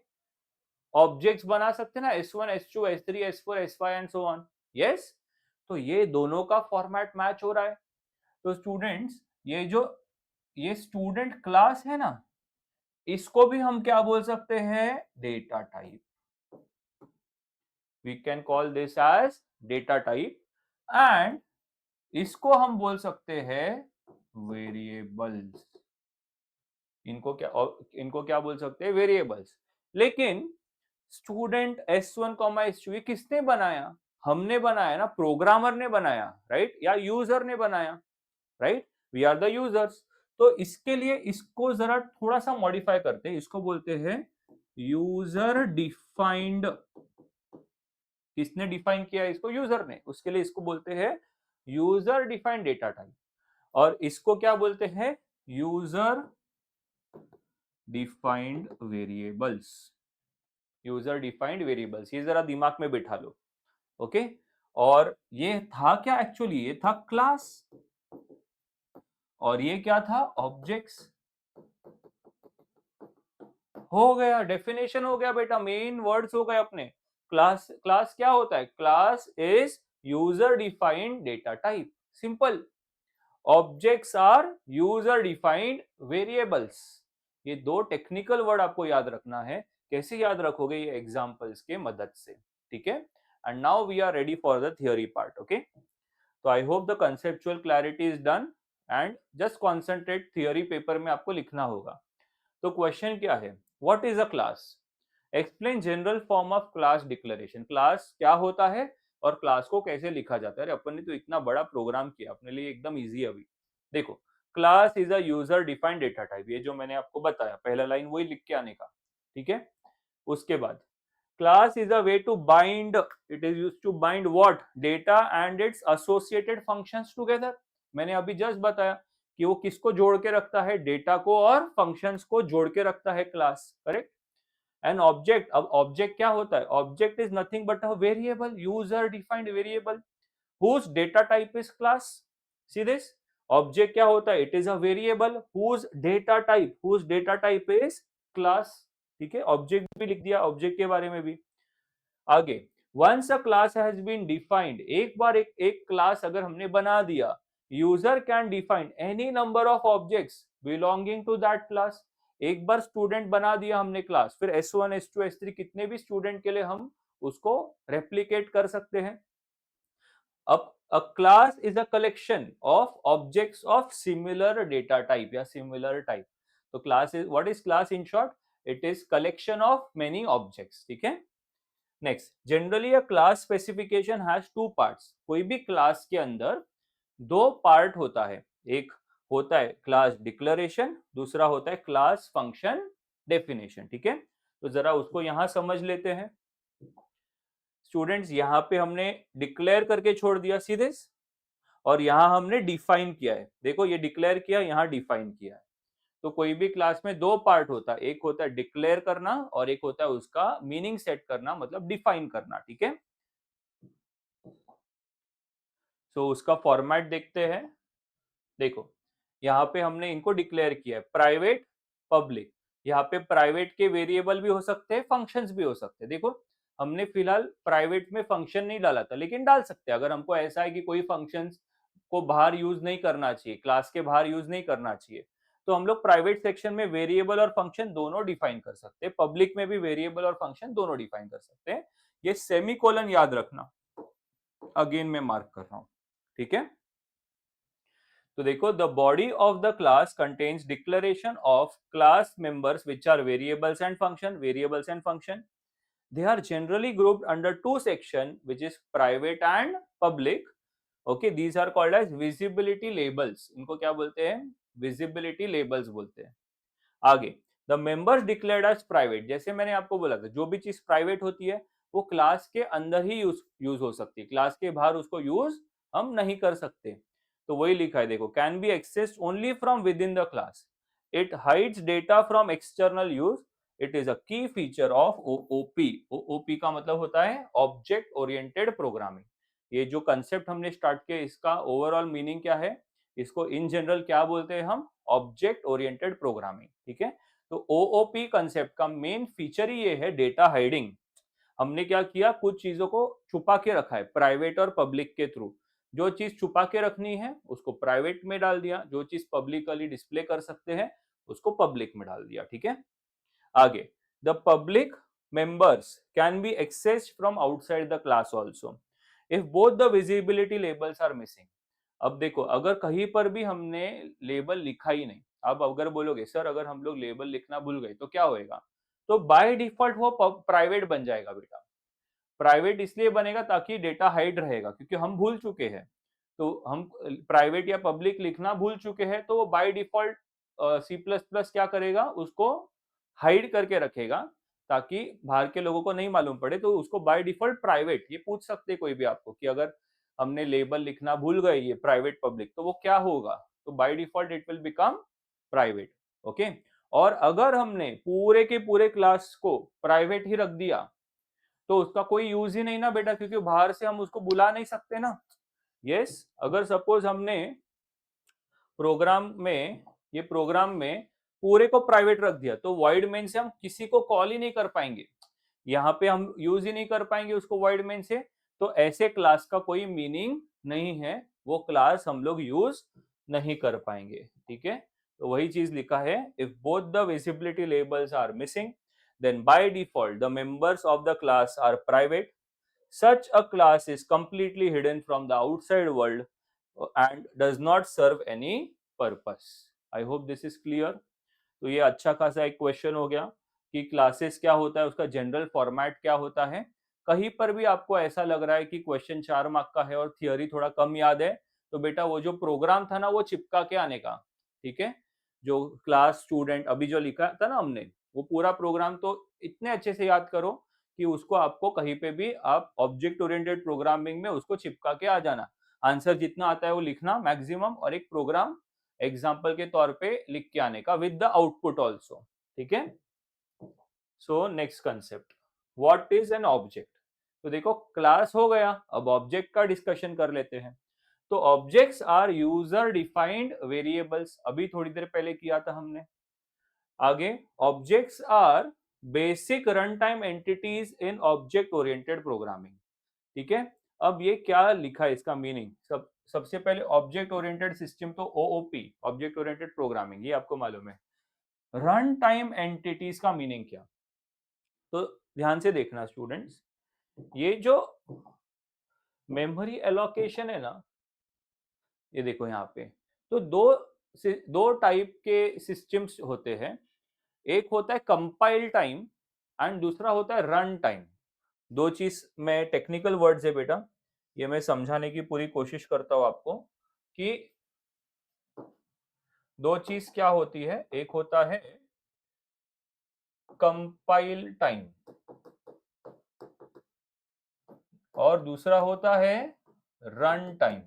ऑब्जेक्ट्स बना सकते हैं ना, S1 S2 S3 S4 S5 and so on, yes. तो ये दोनों का फॉर्मेट मैच हो रहा है। तो स्टूडेंट्स ये स्टूडेंट क्लास है ना, इसको भी हम क्या बोल सकते हैं, data type. We can call this as data type, and इसको हम बोल सकते हैं वेरिएबल्स। इनको क्या बोल सकते हैं, वेरिएबल्स। लेकिन स्टूडेंट S1 कॉमा S2 ये किसने बनाया? हमने बनाया ना, प्रोग्रामर ने बनाया, राइट, या यूजर ने बनाया, right, we are the users. तो इसके लिए इसको जरा थोड़ा सा मॉडिफाई करते हैं, इसको बोलते हैं यूजर डिफाइंड। किसने डिफाइन किया इसको? यूजर ने। उसके लिए इसको बोलते हैं यूजर डिफाइंड डेटा टाइप, और इसको क्या बोलते हैं, user defined variables. User defined variables, ये जरा दिमाग में बिठा लो, ओके। और ये था क्या एक्चुअली, ये था क्लास, और ये क्या था, ऑब्जेक्ट्स। हो गया, डेफिनेशन हो गया बेटा, मेन वर्ड्स हो गए अपने। क्लास, क्लास क्या होता है? Class is user defined data type, simple. Objects are user defined variables. ये दो टेक्निकल वर्ड आपको याद रखना है। कैसे याद रखोगे? ये एग्जांपल्स के मदद से, ठीक है। And now we are ready for the theory part, okay. तो I hope the conceptual clarity is done, and just concentrate, theory paper में आपको लिखना होगा। तो क्वेश्चन क्या है, what is a class? Explain general form of class declaration. Class क्या होता है और क्लास को कैसे लिखा जाता है? अरे अपन ने तो इतना बड़ा प्रोग्राम किया, अपने लिए एकदम इजी है अभी। देखो, class is a user defined data type, ये जो मैंने आपको बताया, पहला लाइन वही लिख के आने का, ठीक है। उसके बाद class is a way to bind, it is used to bind what, data and its associated functions together. मैंने अभी जस्ट बताया कि वो किसको जोड़ के रखता है, डेटा को और फंक्शंस को जोड़ के रखता है, क्लास, करेक्ट। एन ऑब्जेक्ट, अब ऑब्जेक्ट क्या होता है? Object is nothing but a variable, user defined variable whose data type is class. See this, object क्या होता है? It is a variable whose data type is class, ठीक है। Object भी लिख दिया, ऑब्जेक्ट के बारे में भी। आगे, once a class has been defined, एक बार एक क्लास अगर हमने बना दिया, user can define any number of objects belonging to that class. एक बार स्टूडेंट बना दिया हमने क्लास, फिर S1 S2 S3 कितने भी स्टूडेंट के लिए हम उसको रेप्लिकेट कर सकते हैं। A class is a collection of objects of similar data type या similar type. तो class is, what is class in short? It is collection of many objects, ठीक है। Next, generally a class specification has two parts. कोई भी class के अंदर दो part होता है, एक होता है class declaration, दूसरा होता है class function definition, ठीक है। तो जरा उसको यहां समझ लेते हैं। स्टूडेंट्स, यहाँ पे हमने डिक्लेयर करके छोड़ दिया सीधे, और यहां हमने डिफाइन किया है। देखो, ये डिक्लेयर किया, यहां डिफाइन किया है। तो कोई भी क्लास में दो पार्ट होता है, एक होता है डिक्लेयर करना और एक होता है उसका मीनिंग सेट करना, मतलब डिफाइन करना, ठीक है। सो उसका फॉर्मेट देखते हैं। देखो, यहाँ पे हमने इनको डिक्लेयर किया है, प्राइवेट, पब्लिक। यहाँ पे प्राइवेट के वेरिएबल भी हो सकते हैं, फंक्शंस भी हो सकते हैं। देखो, हमने फिलहाल प्राइवेट में फंक्शन नहीं डाला था, लेकिन डाल सकते हैं अगर हमको ऐसा है कि कोई फंक्शंस को बाहर यूज नहीं करना चाहिए, क्लास के बाहर यूज नहीं करना चाहिए, तो हम लोग प्राइवेट सेक्शन में वेरिएबल और फंक्शन दोनों डिफाइन कर सकते हैं, पब्लिक में भी वेरिएबल और फंक्शन दोनों डिफाइन कर सकते हैं। ये सेमीकोलन याद रखना, अगेन मैं मार्क कर रहा हूं, ठीक है। तो देखो, the body of the class contains declaration of class members which are variables and function, variables and function. They are generally grouped under two sections, which is private and public. Okay, these are called as visibility labels. इनको क्या बोलते हैं? Visibility labels बोलते हैं। आगे, the members declared as private, जैसे मैंने आपको बोला था, जो भी चीज प्राइवेट होती है वो क्लास के अंदर ही यूज हो सकती है, क्लास के बाहर उसको यूज हम नहीं कर सकते। तो वही लिखा है, देखो, can be accessed only from within the class, it hides data from external use, it is a key feature of OOP. OOP का मतलब होता है ऑब्जेक्ट ओरिएंटेड प्रोग्रामिंग। ये जो कंसेप्ट हमने स्टार्ट किया, इसका ओवरऑल मीनिंग क्या है, इसको इन जनरल क्या बोलते हैं हम? ऑब्जेक्ट ओरिएंटेड प्रोग्रामिंग, ठीक है। तो ओओपी कंसेप्ट का मेन फीचर ही ये है, डेटा हाइडिंग। हमने क्या किया, कुछ चीजों को छुपा के रखा है प्राइवेट और पब्लिक के थ्रू। जो चीज छुपा के रखनी है उसको प्राइवेट में डाल दिया, जो चीज पब्लिकली डिस्प्ले कर सकते हैं उसको पब्लिक में डाल दिया, ठीक है। आगे, the public members can be accessed from outside the class also if both the visibility labels are missing। अब देखो, अगर कहीं पर भी हमने लेबल लिखा ही नहीं, अब अगर बोलोगे सर अगर हम लोग लेबल लिखना भूल गए तो क्या होएगा, तो बाय डिफॉल्ट वो प्राइवेट बन जाएगा बेटा। प्राइवेट इसलिए बनेगा ताकि डेटा हाइड रहेगा, क्योंकि हम भूल चुके हैं। तो हम प्राइवेट या पब्लिक लिखना भूल चुके हैं, तो वो by default C plus plus क्या करेगा, उसको हाइड करके रखेगा ताकि बाहर के लोगों को नहीं मालूम पड़े। तो उसको बाय डिफॉल्ट प्राइवेट, ये पूछ सकते कोई भी आपको कि अगर हमने लेबल लिखना भूल गए ये प्राइवेट पब्लिक, तो वो क्या होगा, तो by default it will become private. Okay, और अगर हमने पूरे के पूरे क्लास को प्राइवेट ही रख दिया तो उसका कोई यूज ही नहीं ना बेटा, क्योंकि बाहर से हम उसको बुला नहीं सकते ना। यस, अगर सपोज हमने प्रोग्राम में पूरे को प्राइवेट रख दिया तो वॉइड मेन से हम किसी को कॉल ही नहीं कर पाएंगे, यहाँ पे हम यूज ही नहीं कर पाएंगे उसको वॉइड मेन से। तो ऐसे क्लास का कोई मीनिंग नहीं है, वो क्लास हम लोग यूज नहीं कर पाएंगे, ठीक है। तो वही चीज लिखा है, if both the visibility labels are missing then by default the members of the class are private. Such a class is completely hidden from the outside world and does not serve any purpose. I hope this is clear. तो ये अच्छा खासा एक question हो गया कि classes क्या होता है, उसका जनरल फॉर्मेट क्या होता है। कहीं पर भी आपको ऐसा लग रहा है कि क्वेश्चन 4 मार्क का है और थियोरी थोड़ा कम याद है, तो बेटा वो जो प्रोग्राम था ना वो चिपका के आने का, ठीक है। जो क्लास स्टूडेंट अभी जो लिखा था ना हमने, वो पूरा प्रोग्राम तो इतने अच्छे से याद करो कि उसको आपको कहीं पे भी आप ऑब्जेक्ट ओरिएंटेड प्रोग्रामिंग में उसको चिपका के आ जाना। आंसर जितना आता है वो लिखना मैक्सिमम, और एक प्रोग्राम एग्जाम्पल के तौर पे लिख के आने का विद द आउटपुट ऑल्सो, ठीक है। So next concept, what is an object. तो देखो, क्लास हो गया, अब ऑब्जेक्ट का डिस्कशन कर लेते हैं। तो objects are user defined variables, अभी थोड़ी देर पहले किया था हमने। आगे, objects are basic run time entities in object oriented programming, ठीक है। अब ये क्या लिखा है, इसका मीनिंग, सबसे पहले ऑब्जेक्ट ओरिएंटेड सिस्टम तो ओओपी, ऑब्जेक्ट ओरिएंटेड प्रोग्रामिंग, ये आपको मालूम है। रन टाइम एंटिटीज का मीनिंग क्या, तो ध्यान से देखना स्टूडेंट्स, ये जो मेमोरी एलोकेशन है ना, ये देखो यहाँ पे, तो दो टाइप के सिस्टम्स होते हैं। एक होता है कंपाइल टाइम एंड दूसरा होता है रन टाइम। दो चीज में टेक्निकल वर्ड्स है बेटा, ये मैं समझाने की पूरी कोशिश करता हूं आपको कि दो चीज क्या होती है, एक होता है कंपाइल टाइम और दूसरा होता है रन टाइम,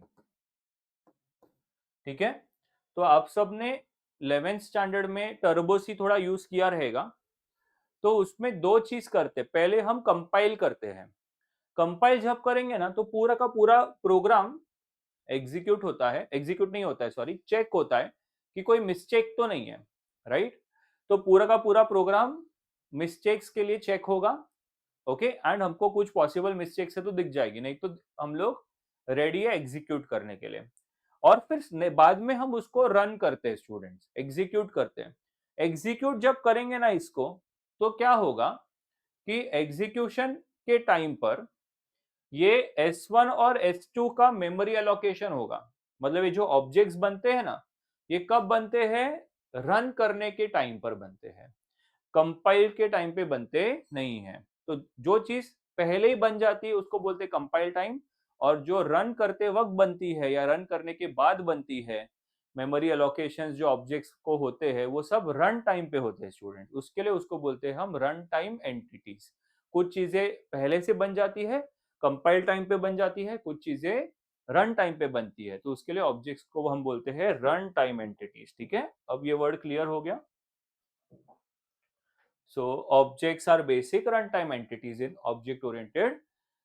ठीक है। तो आप सबने 11th स्टैंडर्ड में टर्बोसी थोड़ा यूज किया रहेगा, तो उसमें दो चीज करते, पहले हम कंपाइल करते हैं। कंपाइल जब करेंगे ना तो पूरा का पूरा प्रोग्राम एग्जीक्यूट होता है, एग्जीक्यूट नहीं होता है सॉरी, चेक होता है कि कोई मिस्टेक तो नहीं है, राइट। तो पूरा का पूरा प्रोग्राम मिस्टेक्स के लिए चेक होगा, ओके, एंड हमको कुछ पॉसिबल मिस्टेक्स है तो दिख जाएगी, नहीं तो हम लोग रेडी है एग्जीक्यूट करने के लिए। और फिर बाद में हम उसको रन करते हैं, स्टूडेंट्स एग्जीक्यूट करते हैं। एग्जीक्यूट जब करेंगे ना इसको, तो क्या होगा कि एग्जीक्यूशन के टाइम पर ये S1 और S2 का मेमोरी एलोकेशन होगा। मतलब ये जो ऑब्जेक्ट्स बनते हैं ना, ये कब बनते हैं? रन करने के टाइम पर बनते हैं, कंपाइल के टाइम पे बनते नहीं हैं। तो जो चीज पहले ही बन जाती है उसको बोलते हैं कंपाइल टाइम, और जो रन करते वक्त बनती है या रन करने के बाद बनती है, मेमोरी एलोकेशंस जो ऑब्जेक्ट्स को होते हैं वो सब रन टाइम पे होते हैं स्टूडेंट। उसके लिए उसको बोलते हैं हम रन टाइम एंटिटीज। कुछ चीजें पहले से बन जाती है, कंपाइल टाइम पे बन जाती है, कुछ चीजें रन टाइम पे बनती है, तो उसके लिए ऑब्जेक्ट्स को हम बोलते हैं रन टाइम एंटिटीज। ठीक है, अब ये वर्ड क्लियर हो गया? So objects are basic runtime entities in object-oriented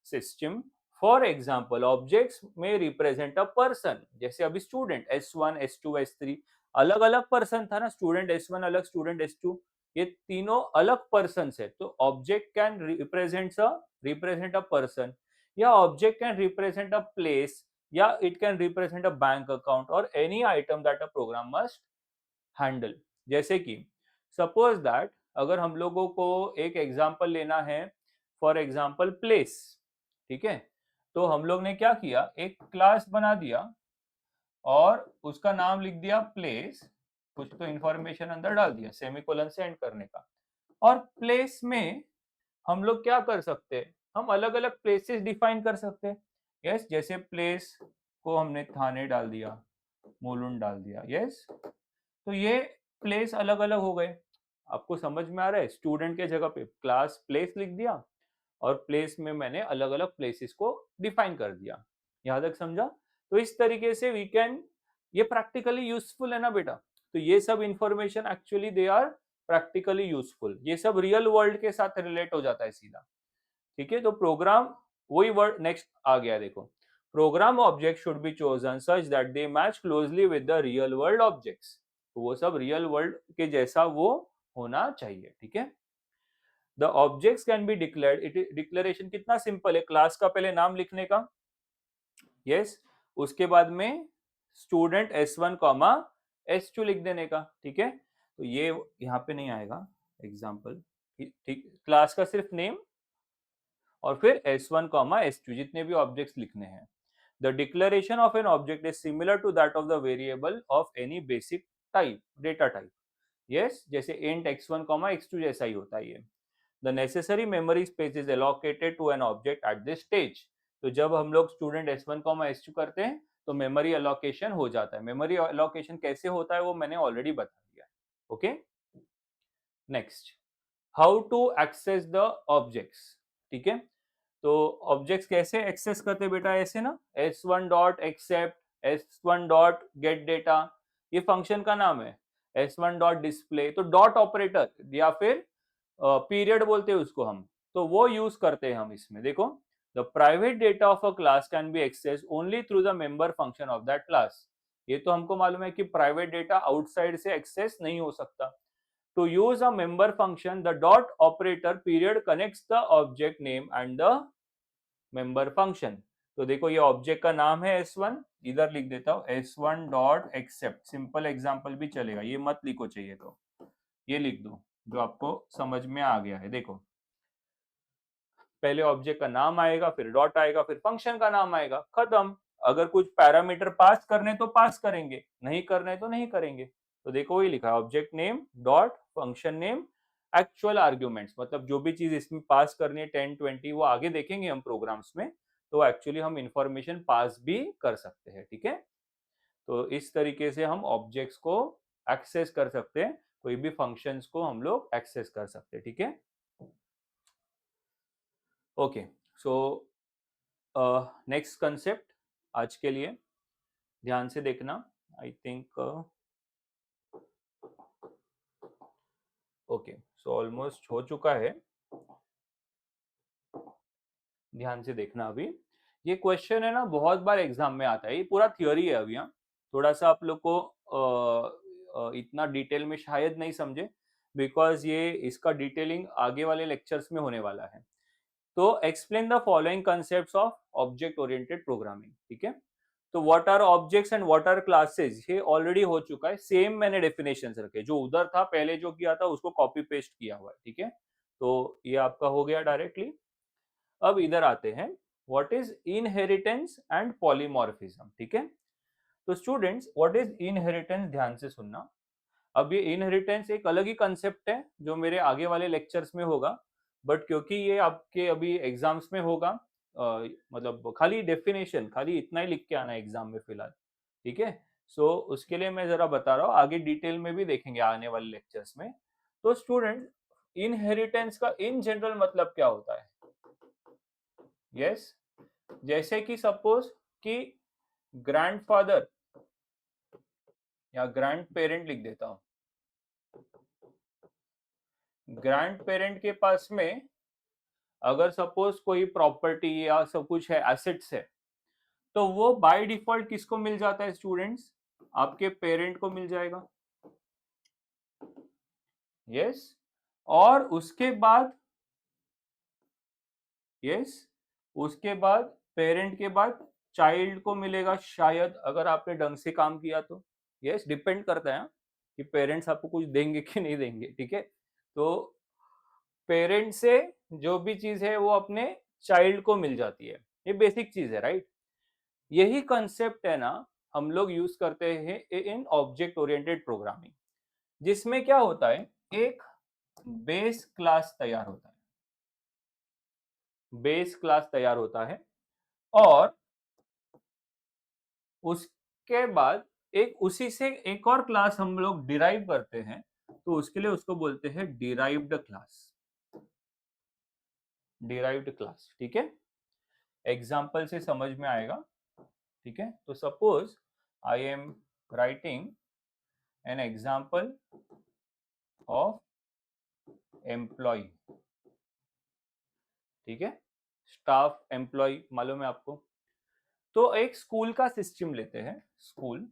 system. For example, objects may represent a person. जैसे अभी student S1, S2, S3 अलग अलग person था ना, student S1 अलग, student S2, ये तीनों अलग persons है। तो object can represent a person, या object can represent a place, या it can represent a bank account or any item that a program must handle. जैसे कि सपोज दैट अगर हम लोगों को एक एग्जांपल लेना है, फॉर एग्जांपल प्लेस, ठीक है, तो हम लोग ने क्या किया, एक क्लास बना दिया और उसका नाम लिख दिया प्लेस, कुछ तो इंफॉर्मेशन अंदर डाल दिया सेमीकोलन से एंड करने का। और प्लेस में हम लोग क्या कर सकते हैं, हम अलग अलग प्लेसेस डिफाइन कर सकते हैं। यस, जैसे प्लेस को हमने थाने डाल दिया, मुलुंड डाल दिया। यस, तो ये प्लेस अलग अलग हो गए। आपको समझ में आ रहा है? स्टूडेंट के जगह पे क्लास प्लेस लिख दिया और प्लेस में मैंने अलग अलग प्लेसेस को डिफाइन कर दिया। यहां तक समझा? तो इस तरीके से वी कैन, ये प्रैक्टिकली यूजफुल है ना बेटा? तो ये सब information actually they are practically useful, ये सब रियल वर्ल्ड के साथ रिलेट हो जाता है सीधा। ठीक है, तो प्रोग्राम, वही वर्ड नेक्स्ट आ गया देखो, program object should be chosen such that they match closely with the real world objects. तो वो सब रियल वर्ल्ड के जैसा वो होना चाहिए। ठीक है, the objects can be declared, it declaration कितना सिंपल है, क्लास का पहले नाम लिखने का, यस, उसके बाद में स्टूडेंट S1 कॉमा S2 लिख देने का। ठीक है, तो ये यहाँ पे नहीं आएगा एग्जाम्पल, ठीक, क्लास का सिर्फ नेम और फिर S1 कॉमा S2 जितने भी ऑब्जेक्ट्स लिखने हैं। The declaration of an object is similar to that of the variable of any basic type, data type. Yes, जैसे इंट x1 कॉमा x2 जैसा ही होता है ये। The necessary memory space is allocated to an object at this stage. तो जब हम लोग स्टूडेंट S1 कॉमा S2 करते हैं तो मेमोरी एलोकेशन हो जाता है। मेमोरी एलोकेशन कैसे होता है वो मैंने ऑलरेडी बता दिया। Okay, next, how to access the objects. ठीक है, तो ऑब्जेक्ट्स कैसे एक्सेस करते हैं बेटा, ऐसे ना, S1 dot accept, S1 dot get data, ये फंक्शन का नाम है। S1 डॉट डिस्प्ले, तो डॉट ऑपरेटर या फिर पीरियड बोलते हैं उसको हम, तो वो यूज करते हैं हम इसमें। देखो, the private data of a class can be access only through the member function of that class. ये तो हमको मालूम है कि प्राइवेट डेटा आउटसाइड से एक्सेस नहीं हो सकता। To use a member function, the dot operator period connects the object name and the member function। तो देखो ये ऑब्जेक्ट का नाम है S1, इधर लिख देता हूँ S1 dot accept, simple example भी चलेगा, ये मत लिखो चाहिए तो ये लिख दो जो आपको समझ में आ गया है। देखो, पहले ऑब्जेक्ट का नाम आएगा, फिर डॉट आएगा, फिर फंक्शन का नाम आएगा, खत्म। अगर कुछ पैरामीटर पास करने तो पास करेंगे, नहीं करने तो नहीं करेंगे। तो देखो वही लिखा है, object name dot function name actual arguments, मतलब जो भी चीज इसमें पास करनी है 10 20 वो आगे देखेंगे हम प्रोग्राम्स में, तो एक्चुअली हम इंफॉर्मेशन पास भी कर सकते हैं। ठीक है, तो इस तरीके से हम ऑब्जेक्ट्स को एक्सेस कर सकते हैं, कोई भी फंक्शंस को हम लोग एक्सेस कर सकते हैं। ठीक है, ओके, सो नेक्स्ट कंसेप्ट आज के लिए ध्यान से देखना। I think okay, so almost हो चुका है, ध्यान से देखना। अभी ये क्वेश्चन है ना, बहुत बार एग्जाम में आता है, ये पूरा थियोरी है अभी। यहाँ थोड़ा सा आप लोग को इतना डिटेल में शायद नहीं समझे, बिकॉज ये इसका डिटेलिंग आगे वाले लेक्चर्स में होने वाला है। तो explain the following concepts of object oriented programming. ठीक है, तो what are objects and what are classes, ये ऑलरेडी हो चुका है, सेम मैंने डेफिनेशन रखे, जो उधर था पहले जो किया था उसको कॉपी पेस्ट किया हुआ है, ठीक है। तो ये आपका हो गया डायरेक्टली। अब इधर आते हैं, what is inheritance and polymorphism, ठीक है। तो स्टूडेंट्स, व्हाट इज इनहेरिटेंस, ध्यान से सुनना। अब ये इनहेरिटेंस एक अलग ही कंसेप्ट है जो मेरे आगे वाले लेक्चर्स में होगा, बट क्योंकि ये आपके अभी एग्जाम्स में होगा, मतलब खाली डेफिनेशन, खाली इतना ही लिख के आना है एग्जाम में फिलहाल, ठीक है। सो उसके लिए मैं जरा बता रहा हूँ, आगे डिटेल में भी देखेंगे आने वाले लेक्चर्स में। तो स्टूडेंट, इनहेरिटेंस का इन जनरल मतलब क्या होता है? यस, जैसे कि सपोज कि ग्रैंडफादर या ग्रैंड पेरेंट लिख देता हूं, ग्रैंड पेरेंट के पास में अगर सपोज कोई प्रॉपर्टी या सब कुछ है, एसेट्स है, तो वो बाय डिफॉल्ट किसको मिल जाता है स्टूडेंट्स? आपके पेरेंट को मिल जाएगा। यस, और उसके बाद, यस, उसके बाद पेरेंट के बाद चाइल्ड को मिलेगा शायद, अगर आपने ढंग से काम किया तो। यस, डिपेंड करता है कि पेरेंट्स आपको कुछ देंगे कि नहीं देंगे, ठीक है। तो पेरेंट से जो भी चीज है वो अपने चाइल्ड को मिल जाती है, ये बेसिक चीज है, राइट। यही कंसेप्ट है ना, हम लोग यूज करते हैं इन ऑब्जेक्ट ओरिएंटेड प्रोग्रामिंग, जिसमें क्या होता है, एक बेस क्लास तैयार होता है, बेस क्लास तैयार होता है, और उसके बाद एक उसी से एक और क्लास हम लोग डिराइव करते हैं, तो उसके लिए उसको बोलते हैं डिराइव्ड क्लास, डिराइव्ड क्लास, ठीक है। एग्जाम्पल से समझ में आएगा, ठीक है। तो suppose I am writing an example of employee, ठीक है, स्टाफ एम्प्लॉय मालूम है आपको। तो एक स्कूल का सिस्टम लेते हैं, स्कूल।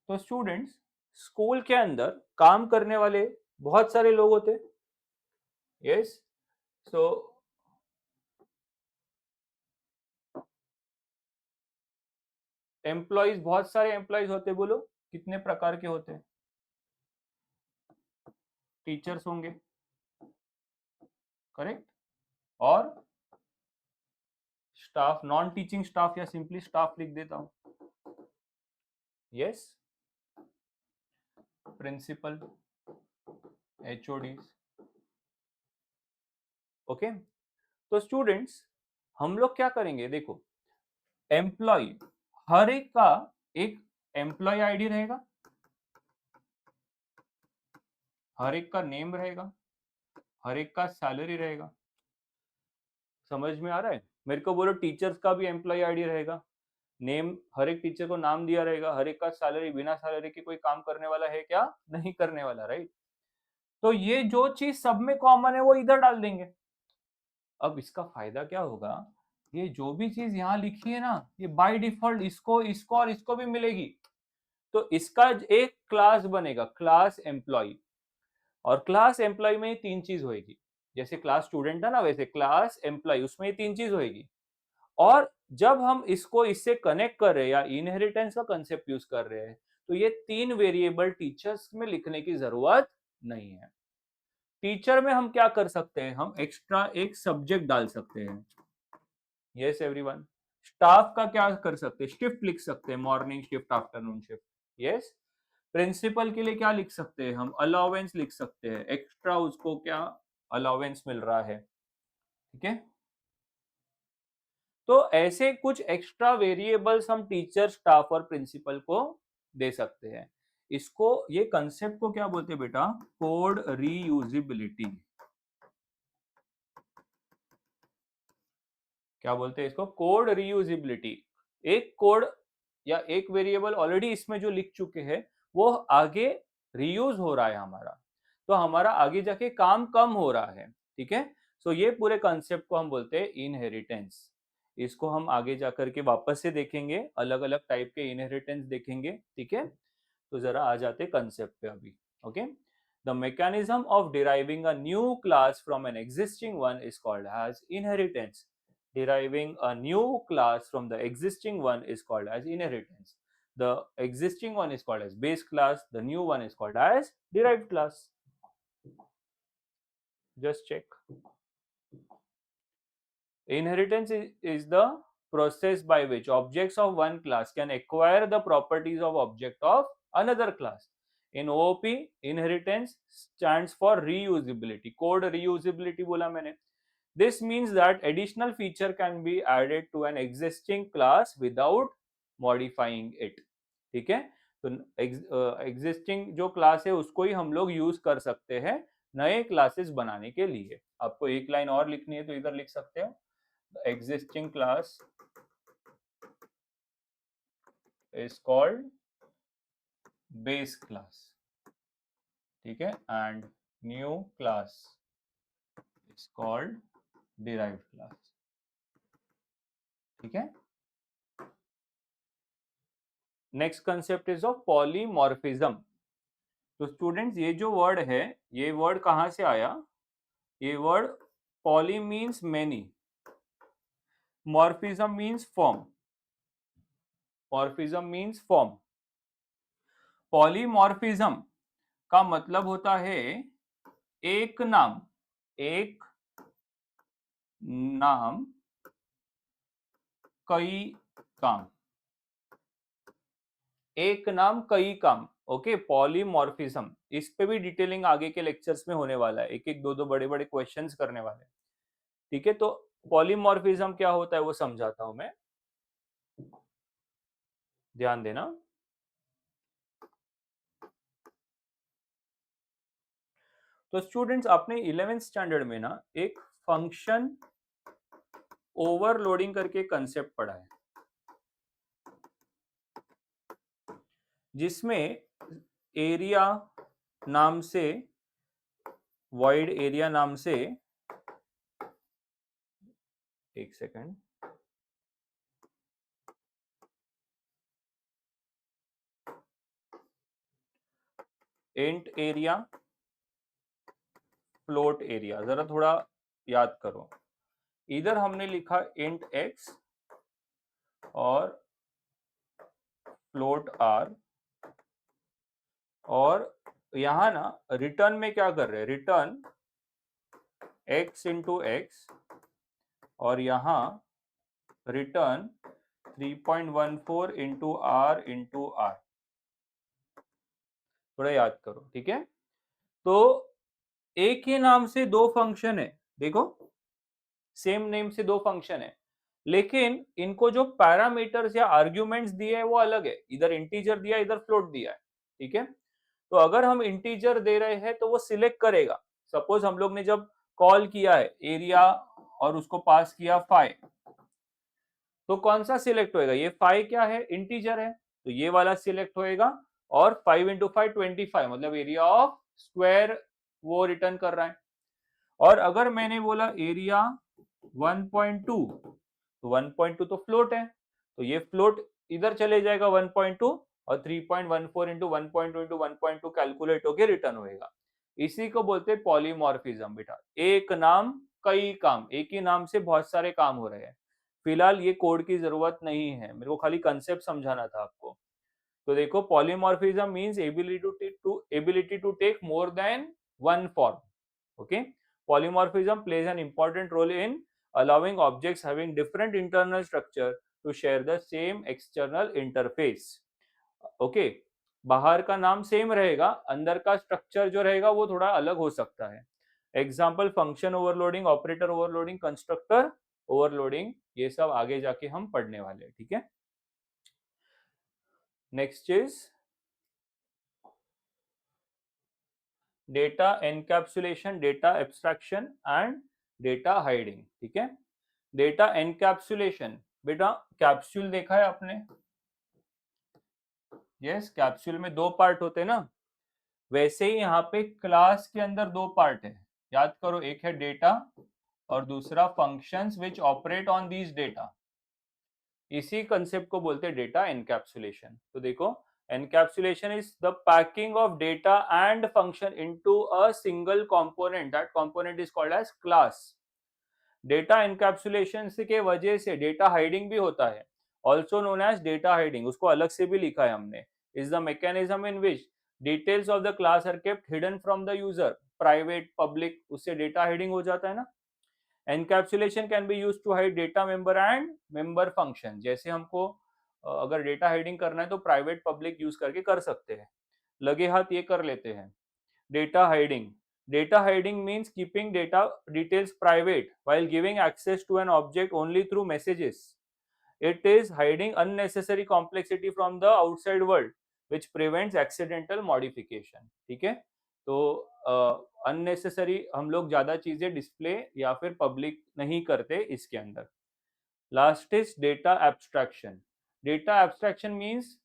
तो स्टूडेंट्स, स्कूल के अंदर काम करने वाले बहुत सारे लोग होते हैं। यस, सो एम्प्लॉयज, बहुत सारे एम्प्लॉयज होते, बोलो कितने प्रकार के होते हैं? टीचर्स होंगे, करेक्ट, और स्टाफ, नॉन टीचिंग स्टाफ या सिंपली स्टाफ लिख देता हूं। Yes, principal, HODs, okay. तो स्टूडेंट्स, हम लोग क्या करेंगे, देखो, एम्प्लॉय, हर एक का एक एम्प्लॉय आईडी रहेगा, हर एक का नेम रहेगा, हर एक का सैलरी रहेगा। समझ में आ रहा है? मेरे को बोलो, टीचर्स का भी एम्प्लॉय आईडी रहेगा, नेम, हर एक टीचर को नाम दिया रहेगा, हर एक का सैलरी, बिना सैलरी के कोई काम करने वाला है क्या? नहीं करने वाला, राइट। तो ये जो चीज सब में कॉमन है वो इधर डाल देंगे। अब इसका फायदा क्या होगा, ये जो भी चीज यहाँ लिखी है ना, ये बाय डिफॉल्ट इसको इसको और इसको भी मिलेगी। तो इसका एक क्लास बनेगा, क्लास एम्प्लॉय, और क्लास एम्प्लॉय में तीन चीज होगी, जैसे क्लास स्टूडेंट है ना, वैसे क्लास एम्प्लॉय, उसमें ये तीन चीज होगी। और जब हम इसको इससे कनेक्ट कर रहे हैं या इनहेरिटेंस का कंसेप्ट यूज कर रहे हैं, तो ये तीन वेरिएबल टीचर्स में लिखने की जरूरत नहीं है। टीचर में हम क्या कर सकते हैं, हम एक्स्ट्रा एक सब्जेक्ट डाल सकते हैं। यस एवरीवन, स्टाफ का क्या कर सकते हैं, शिफ्ट लिख सकते हैं, morning shift, afternoon shift. Yes, principal के लिए क्या लिख सकते हैं हम, अलाउंस लिख सकते हैं, एक्स्ट्रा उसको क्या अलाउंस मिल रहा है, ठीक है। तो ऐसे कुछ एक्स्ट्रा वेरिएबल्स हम टीचर, स्टाफ और प्रिंसिपल को दे सकते हैं। इसको, ये कंसेप्ट को क्या बोलते हैं बेटा, कोड रीयूजिबिलिटी। क्या बोलते हैं इसको, कोड रीयूजिबिलिटी। एक कोड या एक वेरिएबल ऑलरेडी इसमें जो लिख चुके हैं, वो आगे रीयूज हो रहा है हमारा, तो हमारा आगे जाके काम कम हो रहा है, ठीक है। सो ये पूरे कंसेप्ट को हम बोलते हैं इनहेरिटेंस। इसको हम आगे जाकर के वापस से देखेंगे, अलग अलग टाइप के इनहेरिटेंस देखेंगे, ठीक है। तो जरा आ जाते कंसेप्ट पे अभी, okay. The mechanism of deriving a new class from an existing one is called as inheritance। deriving a new class from the existing one is called as inheritance. The existing one is called as base class, the new one is called as derived class. Just check. Inheritance is the process by which objects of one class can acquire the properties of object of another class. In OOP, inheritance stands for reusability. Code reusability बोला मैंने. This means that additional feature can be added to an existing class without modifying it. ठीक है, तो existing जो class है उसको ही हम लोग use कर सकते हैं नए classes बनाने के लिए. आपको एक लाइन और लिखनी है तो इधर लिख सकते हो. The existing class is called base class, ठीक है, and new class is called derived class. ठीक है. Next concept is of polymorphism. तो स्टूडेंट्स ये जो वर्ड है, ये वर्ड कहां से आया? ये word poly means many, morphism means form. Morphism means form. Polymorphism का मतलब होता है एक नाम कई काम. एक नाम कई काम. Okay, polymorphism. इस पे भी डिटेलिंग आगे के लेक्चर्स में होने वाला है. एक एक दो दो बड़े बड़े क्वेश्चंस करने वाले. ठीक है, तो पॉलीमॉर्फिज्म क्या होता है वो समझाता हूं मैं, ध्यान देना. तो स्टूडेंट्स आपने 11th स्टैंडर्ड में ना एक फंक्शन ओवरलोडिंग करके कंसेप्ट पढ़ा है, जिसमें एरिया नाम से, वॉइड एरिया नाम से, एक second, int area, float area. जरा थोड़ा याद करो. इधर हमने लिखा इंट एक्स और फ्लोट आर, और यहां ना रिटर्न में क्या कर रहे हैं? रिटर्न x इंटू एक्स, और यहां रिटर्न 3.14 इंटू आर. थोड़ा याद करो. ठीक है, तो एक ही नाम से दो फंक्शन है. देखो, सेम नेम से दो फंक्शन है, लेकिन इनको जो पैरामीटर्स या आर्ग्यूमेंट्स दिए हैं वो अलग है. इधर इंटीजर दिया, इधर फ्लोट दिया है. ठीक है, तो अगर हम इंटीजर दे रहे हैं तो वो सिलेक्ट करेगा. सपोज हम लोग ने जब कॉल किया है एरिया और उसको पास किया 5, तो कौन सा सिलेक्ट होएगा? ये 5 क्या है? इंटीजर है, तो ये वाला सिलेक्ट होएगा. और 5 इंटू 5 25, मतलब एरिया ऑफ स्क्वायर वो रिटर्न कर रहा है. और अगर मैंने बोला एरिया 1.2, तो 1.2 तो फ्लोट है, तो ये फ्लोट इधर चले जाएगा 1.2, और 3.14 इंटू 1.2 इंटू 1.2 कैलकुलेट होके रिटर्न होएगा. इसी को बोलते हैं पॉलीमॉर्फिज्म. बेटा, एक नाम कई काम, एक ही नाम से बहुत सारे काम हो रहे हैं. फिलहाल ये कोड की जरूरत नहीं है, मेरे को खाली कंसेप्ट समझाना था आपको. तो देखो, polymorphism means ability to take more than one form. Okay, polymorphism plays an important role in allowing objects having different internal structure to share the same external interface. Okay, बाहर का नाम सेम रहेगा, अंदर का स्ट्रक्चर जो रहेगा वो थोड़ा अलग हो सकता है. Example function overloading, operator overloading, constructor overloading, ये सब आगे जाके हम पढ़ने वाले हैं. ठीक है, next is data encapsulation, data abstraction and data hiding. ठीक है, डेटा एनकैप्सुलेशन. बेटा, कैप्सूल देखा है आपने? यस, कैप्सूल में दो पार्ट होते हैं ना. वैसे ही यहाँ पे क्लास के अंदर दो पार्ट है. याद करो, एक है डेटा और दूसरा functions which operate on these data. इसी कंसेप्ट को बोलते हैं डेटा एनकैप्सुलेशन. तो देखो, encapsulation is the packing of data and function into a single component. That component is called as class. Data encapsulation के वजह से डेटा हाइडिंग भी होता है, also known as data hiding, उसको अलग से भी लिखा है हमने। Is the mechanism in which details of the class are kept hidden from the user, private public, उससे डेटा हाइडिंग हो जाता है ना। Encapsulation can be use to hide data member and member function, जैसे हमको अगर डेटा हाइडिंग करना है तो प्राइवेट पब्लिक यूज करके कर सकते हैं, लगे हाथ ये कर लेते हैं। Data hiding, data hiding means keeping data details private while giving access to an object only through messages. It is hiding unnecessary complexity from the outside world which prevents accidental modification. ठीक है, तो unnecessary हम लोग ज्यादा चीजें display या फिर public नहीं करते इसके अंदर। Last is data abstraction. Data abstraction means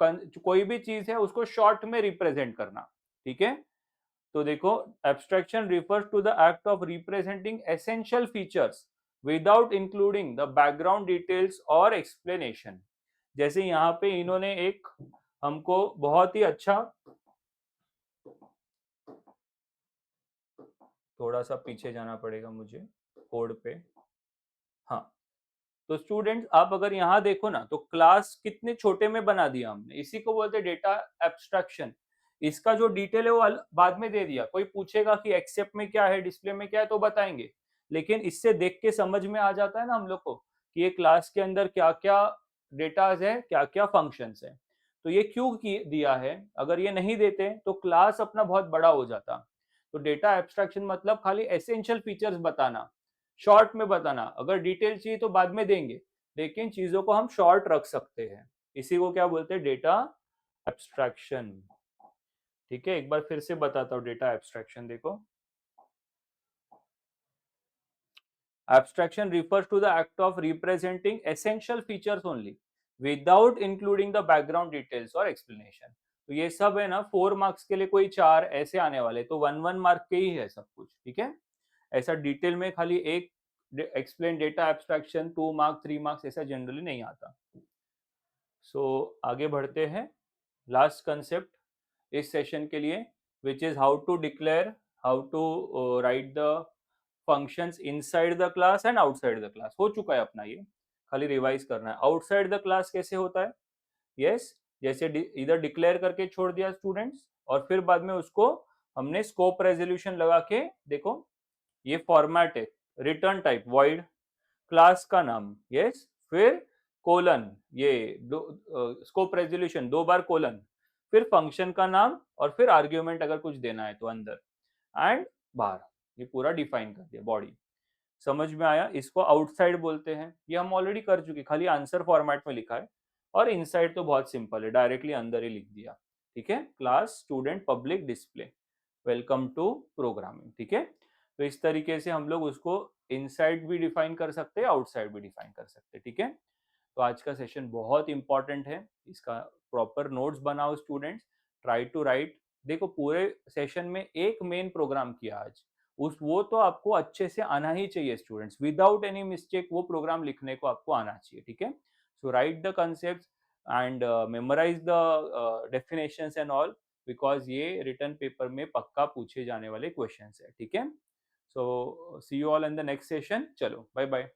कोई भी चीज है उसको शॉर्ट में रिप्रेजेंट करना। ठीक है, तो देखो, abstraction refers to the act of representing essential features without including the background details और एक्सप्लेनेशन। जैसे यहाँ पे इन्होंने एक हमको बहुत ही अच्छा, थोड़ा सा पीछे जाना पड़ेगा मुझे कोड पे। हाँ, तो स्टूडेंट्स आप अगर यहाँ देखो ना, तो क्लास कितने छोटे में बना दिया हमने, इसी को बोलते हैं डेटा एब्स्ट्रैक्शन। इसका जो डिटेल है वो बाद में दे दिया, कोई पूछेगा कि एक्सेप्ट में क्या है, डिस्प्ले में क्या है, तो बताएंगे, लेकिन इससे देख के समझ में आ जाता है ना हम लोग को कि ये क्लास के अंदर क्या क्या डेटाज है, क्या क्या फंक्शंस है। तो ये क्यों दिया है, अगर ये नहीं देते तो क्लास अपना बहुत बड़ा हो जाता। तो डेटा एब्स्ट्रैक्शन मतलब खाली एसेंशियल फीचर्स बताना, शॉर्ट में बताना, अगर डिटेल चाहिए तो बाद में देंगे, लेकिन चीजों को हम शॉर्ट रख सकते हैं, इसी को क्या बोलते हैं, डेटा एब्स्ट्रैक्शन। ठीक है, एक बार फिर से बताता हूँ डेटा एब्स्ट्रैक्शन। देखो, abstraction refers to the act of representing essential features only without including the background details or explanation। तो ये सब है ना 4 मार्क्स के लिए, कोई 4 ऐसे आने वाले, तो 1 मार्क के ही है सब कुछ। ठीक है, ऐसा डिटेल में खाली एक explain data abstraction 2 mark 3 marks ऐसा जनरली नहीं आता। आगे बढ़ते हैं, लास्ट कंसेप्ट इस सेशन के लिए, which is how to declare, how to write the functions inside the class and outside the class. हो चुका है अपना ये, खाली रिवाइज करना है। आउटसाइड द क्लास कैसे होता है, यस, जैसे इधर डिक्लेयर करके छोड़ दिया स्टूडेंट्स, और फिर बाद में उसको हमने स्कोप रेजोल्यूशन लगा के, देखो ये फॉर्मेट है, रिटर्न टाइप वॉइड, क्लास का नाम, यस, फिर कोलन, ये स्कोप रेजोल्यूशन 2 बार कोलन, फिर फंक्शन का नाम, और फिर आर्ग्यूमेंट अगर कुछ देना है तो अंदर एंड बाहर, ये पूरा डिफाइन कर दिया बॉडी। समझ में आया, इसको आउटसाइड बोलते हैं, ये हम ऑलरेडी कर चुके, खाली आंसर फॉर्मेट में लिखा है। और इनसाइड तो बहुत सिंपल है, डायरेक्टली अंदर ही लिख दिया। ठीक है, class student public display welcome to programming. ठीक है, तो इस तरीके से हम लोग उसको इनसाइड भी डिफाइन कर सकते हैं, आउटसाइड भी डिफाइन कर सकते हैं। ठीक है, तो आज का सेशन बहुत इंपॉर्टेंट है, इसका प्रॉपर नोट्स बनाओ स्टूडेंट्स, ट्राई टू राइट। देखो, पूरे सेशन में एक मेन प्रोग्राम किया आज, उस वो तो आपको अच्छे से आना ही चाहिए स्टूडेंट्स, विदाउट एनी मिस्टेक वो प्रोग्राम लिखने को आपको आना चाहिए। ठीक है, so write the concept and memorize the definitions and all, because ये रिटर्न पेपर में पक्का पूछे जाने वाले क्वेश्चंस है। ठीक है, so see you all in the next session, चलो बाय बाय।